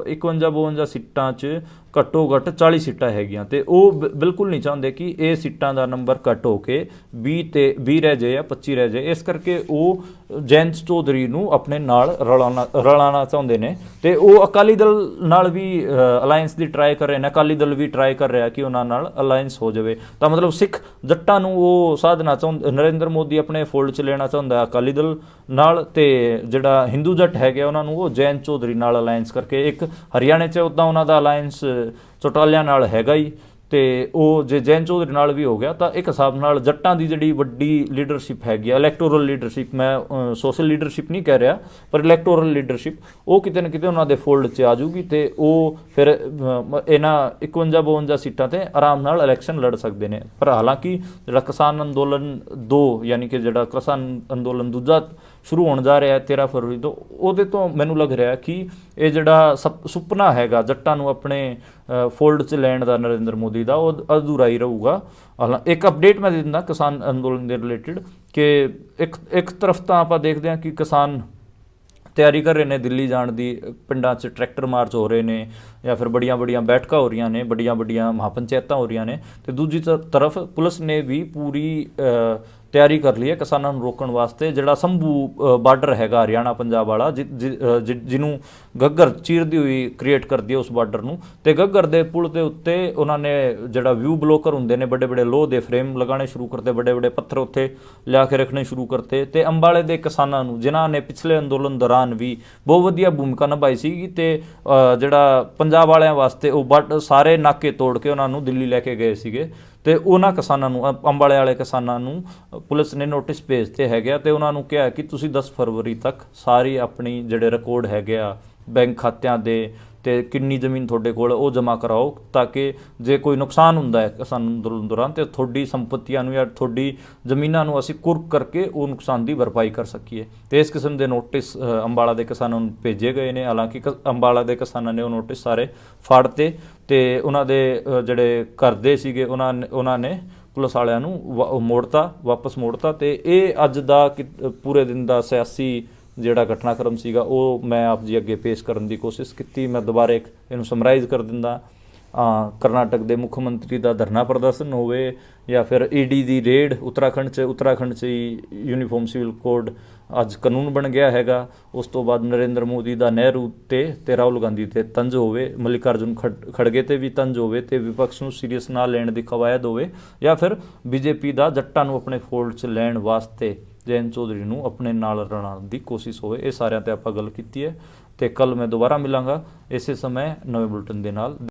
51-52 ਸੀਟਾਂ 'ਚ ਘੱਟੋ ਘੱਟ 40 ਸੀਟਾਂ ਹੈਗੀਆਂ। ਤੇ ਉਹ ਬਿਲਕੁਲ ਨਹੀਂ ਚਾਹੁੰਦੇ ਕਿ ਇਹ ਸੀਟਾਂ ਦਾ ਨੰਬਰ ਘੱਟ ਹੋ ਕੇ 20 ਰਹਿ ਜਾਏ ਜਾਂ 25 ਰਹਿ ਜਾਏ। ਇਸ ਕਰਕੇ ਉਹ ਜੈਨ ਚੌਧਰੀ ਨੂੰ ਆਪਣੇ ਨਾਲ ਰਲਾਉਣਾ ਚਾਹੁੰਦੇ ਨੇ। ਤੇ ਉਹ ਅਕਾਲੀ ਦਲ ਨਾਲ ਵੀ ਅਲਾਇੰਸ ਦੀ ਟਰਾਈ ਕਰ ਰਹੇ ਨੇ, ਅਕਾਲੀ ਦਲ ਵੀ ਟਰਾਈ ਕਰ ਰਿਹਾ ਕਿ ਉਹਨਾਂ ਨਾਲ ਅਲਾਇੰਸ ਹੋ ਜਾਵੇ। ਤਾਂ ਮਤਲਬ ਸਿੱਖ ਜੱਟਾਂ ਨੂੰ ਉਹ ਸਾਧਨਾ ਚਾਹੁੰਦੇ, ਨਰਿੰਦਰ ਮੋਦੀ ਆਪਣੇ ਫੋਲਡ 'ਚ ਲੈਣਾ ਚਾਹੁੰਦਾ ਅਕਾਲੀ ਦਲ ਨਾਲ, ਤੇ ਜਿਹੜਾ ਹਿੰਦੂ ਜੱਟ ਹੈਗੇ ਉਹਨਾਂ ਨੂੰ ਉਹ ਜੈਨ ਚੌਧਰੀ ਨਾਲ ਅਲਾਇੰਸ ਕਰਕੇ। ਇੱਕ ਹਰਿਆਣੇ 'ਚ ਉੱਦਾਂ ਉਹਨਾਂ ਦਾ ਅਲਾਇੰਸ ਚੌਟਾਲਿਆਂ ਨਾਲ ਹੈਗਾ ਹੀ, ਤੇ ਉਹ ਜੇ ਜੈਨ ਚੌਧਰੀ ਨਾਲ ਵੀ ਹੋ ਗਿਆ ਤਾਂ ਇੱਕ ਹਿਸਾਬ ਨਾਲ ਜੱਟਾਂ ਦੀ ਜਿਹੜੀ ਵੱਡੀ ਲੀਡਰਸ਼ਿਪ ਹੈਗੀ ਆ, ਇਲੈਕਟੋਰਲ ਲੀਡਰਸ਼ਿਪ, ਮੈਂ ਸੋਸ਼ਲ ਲੀਡਰਸ਼ਿਪ ਨਹੀਂ ਕਹਿ ਰਿਹਾ, ਪਰ ਇਲੈਕਟੋਰਲ ਲੀਡਰਸ਼ਿਪ, ਉਹ ਕਿਤੇ ਨਾ ਕਿਤੇ ਉਹਨਾਂ ਦੇ ਫੋਲਡ 'ਚ ਆ ਜੂਗੀ। ਤੇ ਉਹ ਫਿਰ ਇਹਨਾਂ 51-52 ਸੀਟਾਂ 'ਤੇ ਆਰਾਮ ਨਾਲ ਇਲੈਕਸ਼ਨ ਲੜ ਸਕਦੇ ਨੇ। ਪਰ ਹਾਲਾਂਕਿ ਜਿਹੜਾ ਕਿਸਾਨ ਅੰਦੋਲਨ 2 ਯਾਨੀ ਕਿ ਜਿਹੜਾ ਕਿਸਾਨ ਅੰਦੋਲਨ ਦੂਜਾ ਸ਼ੁਰੂ ਹੋਣ ਜਾ ਰਿਹਾ 13 ਫਰਵਰੀ ਤੋਂ, ਉਹਦੇ ਤੋਂ ਮੈਨੂੰ ਲੱਗ ਰਿਹਾ ਕਿ ਇਹ ਜਿਹੜਾ ਸੁਪਨਾ ਹੈਗਾ ਜੱਟਾਂ ਨੂੰ ਆਪਣੇ ਫੋਲਡ 'ਚ ਲੈਣ ਦਾ ਨਰਿੰਦਰ ਮੋਦੀ ਦਾ, ਉਹ ਅਧੂਰਾ ਹੀ ਰਹੂਗਾ। ਇੱਕ ਅਪਡੇਟ ਮੈਂ ਦੇ ਦਿੰਦਾ ਕਿਸਾਨ ਅੰਦੋਲਨ ਦੇ ਰਿਲੇਟਡ ਕਿ ਇੱਕ ਤਰਫ ਤਾਂ ਆਪਾਂ ਦੇਖਦੇ ਹਾਂ ਕਿ ਕਿਸਾਨ ਤਿਆਰੀ ਕਰ ਰਹੇ ਨੇ ਦਿੱਲੀ ਜਾਣ ਦੀ, ਪਿੰਡਾਂ 'ਚ ਟਰੈਕਟਰ ਮਾਰਚ ਹੋ ਰਹੇ ਨੇ, ਜਾਂ ਫਿਰ ਬੜੀਆਂ ਬੈਠਕਾਂ ਹੋ ਰਹੀਆਂ ਨੇ, ਬੜੀਆਂ ਮਹਾਪੰਚਾਇਤਾਂ ਹੋ ਰਹੀਆਂ ਨੇ, ਤੇ ਦੂਜੀ ਤਰਫ ਪੁਲਿਸ ਨੇ ਵੀ ਪੂਰੀ ਤਿਆਰੀ ਕਰ ਲਈ ਹੈ ਕਿਸਾਨਾਂ ਨੂੰ ਰੋਕਣ ਵਾਸਤੇ। ਜਿਹੜਾ ਸੰਭੂ ਬਾਰਡਰ ਹੈਗਾ ਹਰਿਆਣਾ ਪੰਜਾਬ ਵਾਲਾ, ਜਿਹਨੂੰ ਗੱਗਰ ਚੀਰਦੀ ਹੋਈ ਕ੍ਰੀਏਟ ਕਰਦੀ ਹੈ ਉਸ ਬਾਰਡਰ ਨੂੰ, ਤੇ ਗੱਗਰ ਦੇ ਪੁਲ ਦੇ ਉੱਤੇ ਉਹਨਾਂ ਨੇ ਜਿਹੜਾ ਵਿਊ ਬਲੋਕਰ ਹੁੰਦੇ ਨੇ, ਵੱਡੇ ਲੋਹ ਦੇ ਫਰੇਮ ਲਗਾਉਣੇ ਸ਼ੁਰੂ ਕਰਤੇ, ਵੱਡੇ ਪੱਥਰ ਉੱਥੇ ਲਿਆ ਕੇ ਰੱਖਣੇ ਸ਼ੁਰੂ ਕਰਤੇ। ਤੇ ਅੰਬਾਲੇ ਦੇ ਕਿਸਾਨਾਂ ਨੂੰ, ਜਿਨ੍ਹਾਂ ਨੇ ਪਿਛਲੇ ਅੰਦੋਲਨ ਦੌਰਾਨ ਵੀ ਬਹੁਤ ਵਧੀਆ ਭੂਮਿਕਾ ਨਿਭਾਈ ਸੀਗੀ, ਤੇ ਜਿਹੜਾ ਪੰਜਾਬ ਵਾਲਿਆਂ ਵਾਸਤੇ ਉਹ ਸਾਰੇ ਨਾਕੇ ਤੋੜ ਕੇ ਉਹਨਾਂ ਨੂੰ ਦਿੱਲੀ ਲੈ ਕੇ ਗਏ ਸੀਗੇ, ਤੇ ਉਹਨਾਂ ਕਿਸਾਨਾਂ ਨੂੰ, ਅੰਬਾਲੇ ਵਾਲੇ ਕਿਸਾਨਾਂ ਨੂੰ ਪੁਲਿਸ ਨੇ ਨੋਟਿਸ ਭੇਜਤੇ ਹੈਗੇ ਆ, ਤੇ ਉਹਨਾਂ ਨੂੰ ਕਿਹਾ ਕਿ ਤੁਸੀਂ 10 ਫਰਵਰੀ ਤੱਕ ਸਾਰੀ ਆਪਣੀ ਜਿਹੜੇ ਰਿਕਾਰਡ ਹੈਗੇ ਆ ਬੈਂਕ ਖਾਤਿਆਂ ਦੇ, ਤੇ ਕਿੰਨੀ ਜ਼ਮੀਨ ਤੁਹਾਡੇ ਕੋਲ ਉਹ ਜਮ੍ਹਾਂ ਕਰਾਓ, ਤਾਂ ਕਿ ਜੇ ਕੋਈ ਨੁਕਸਾਨ ਹੁੰਦਾ ਹੈ ਕਿਸਾਨ ਅੰਦੋਲਨ ਦੌਰਾਨ, ਤੇ ਤੁਹਾਡੀ ਸੰਪਤੀਆਂ ਨੂੰ ਜਾਂ ਤੁਹਾਡੀ ਜ਼ਮੀਨਾਂ ਨੂੰ ਅਸੀਂ ਕੁਰਕ ਕਰਕੇ ਉਹ ਨੁਕਸਾਨ ਦੀ ਭਰਪਾਈ ਕਰ ਸਕੀਏ। ਤੇ ਇਸ ਕਿਸਮ ਦੇ ਨੋਟਿਸ ਅੰਬਾਲਾ ਦੇ ਕਿਸਾਨਾਂ ਨੂੰ ਭੇਜੇ ਗਏ ਨੇ। ਹਾਲਾਂਕਿ ਅੰਬਾਲਾ ਦੇ ਕਿਸਾਨਾਂ ਨੇ ਉਹ ਨੋਟਿਸ ਸਾਰੇ ਫਾੜਤੇ, ਤੇ ਉਹਨਾਂ ਦੇ ਜਿਹੜੇ ਘਰ ਦੇ ਸੀਗੇ ਉਹਨਾਂ ਨੇ ਪੁਲਿਸ ਵਾਲਿਆਂ ਨੂੰ ਵਾਪਸ ਮੋੜਤਾ। ਤੇ ਇਹ ਅੱਜ ਦਾ ਪੂਰੇ ਦਿਨ ਦਾ ਸਿਆਸੀ ਜਿਹੜਾ ਘਟਨਾਕ੍ਰਮ ਸੀਗਾ ਉਹ ਮੈਂ ਆਪ ਜੀ ਅੱਗੇ ਪੇਸ਼ ਕਰਨ ਦੀ ਕੋਸ਼ਿਸ਼ ਕੀਤੀ। ਮੈਂ ਦੁਬਾਰਾ ਇਹਨੂੰ ਸਮਰਾਈਜ਼ ਕਰ ਦਿੰਦਾ। ਕਰਨਾਟਕ ਦੇ ਮੁੱਖ ਮੰਤਰੀ ਦਾ ਧਰਨਾ ਪ੍ਰਦਰਸ਼ਨ ਹੋਵੇ, ਜਾਂ ਫਿਰ ਈਡੀ ਦੀ ਰੇਡ ਉੱਤਰਾਖੰਡ 'ਚ ਹੀ ਯੂਨੀਫਾਰਮ ਸਿਵਲ ਕੋਡ ਅੱਜ ਕਾਨੂੰਨ ਬਣ ਗਿਆ ਹੈਗਾ। ਉਸ ਤੋਂ ਬਾਅਦ ਨਰਿੰਦਰ ਮੋਦੀ ਦਾ ਨਹਿਰੂ ਤੇ ਰਾਹੁਲ ਗਾਂਧੀ ਤੇ ਤੰਜ ਹੋਵੇ, ਮਲਿਕਾਰਜੁਨ ਖੜਗੇ ਤੇ ਵੀ ਤੰਜ ਹੋਵੇ, ਤੇ ਵਿਪਕਸ਼ ਨੂੰ ਸੀਰੀਅਸ ਨਾ ਲੈਣ ਦੀ ਕਵਾਇਦ ਹੋਵੇ, ਜਾਂ ਫਿਰ ਬੀਜੇਪੀ ਦਾ ਜੱਟਾਂ ਨੂੰ ਆਪਣੇ ਫੋਲਡ 'ਚ ਲੈਣ ਵਾਸਤੇ ਜੈਨ ਚੌਧਰੀ ਨੂੰ ਆਪਣੇ ਨਾਲ ਰਲਾਉਣ ਦੀ ਕੋਸ਼ਿਸ਼ ਹੋਵੇ। ਇਹ ਸਾਰਿਆਂ 'ਤੇ ਆਪਾਂ ਗੱਲ ਕੀਤੀ ਹੈ, ਤੇ ਕੱਲ੍ਹ ਮੈਂ ਦੁਬਾਰਾ ਮਿਲਾਂਗਾ ਇਸੇ ਸਮੇਂ ਨਵੇਂ ਬੁਲਟਨ ਦੇ ਨਾਲ।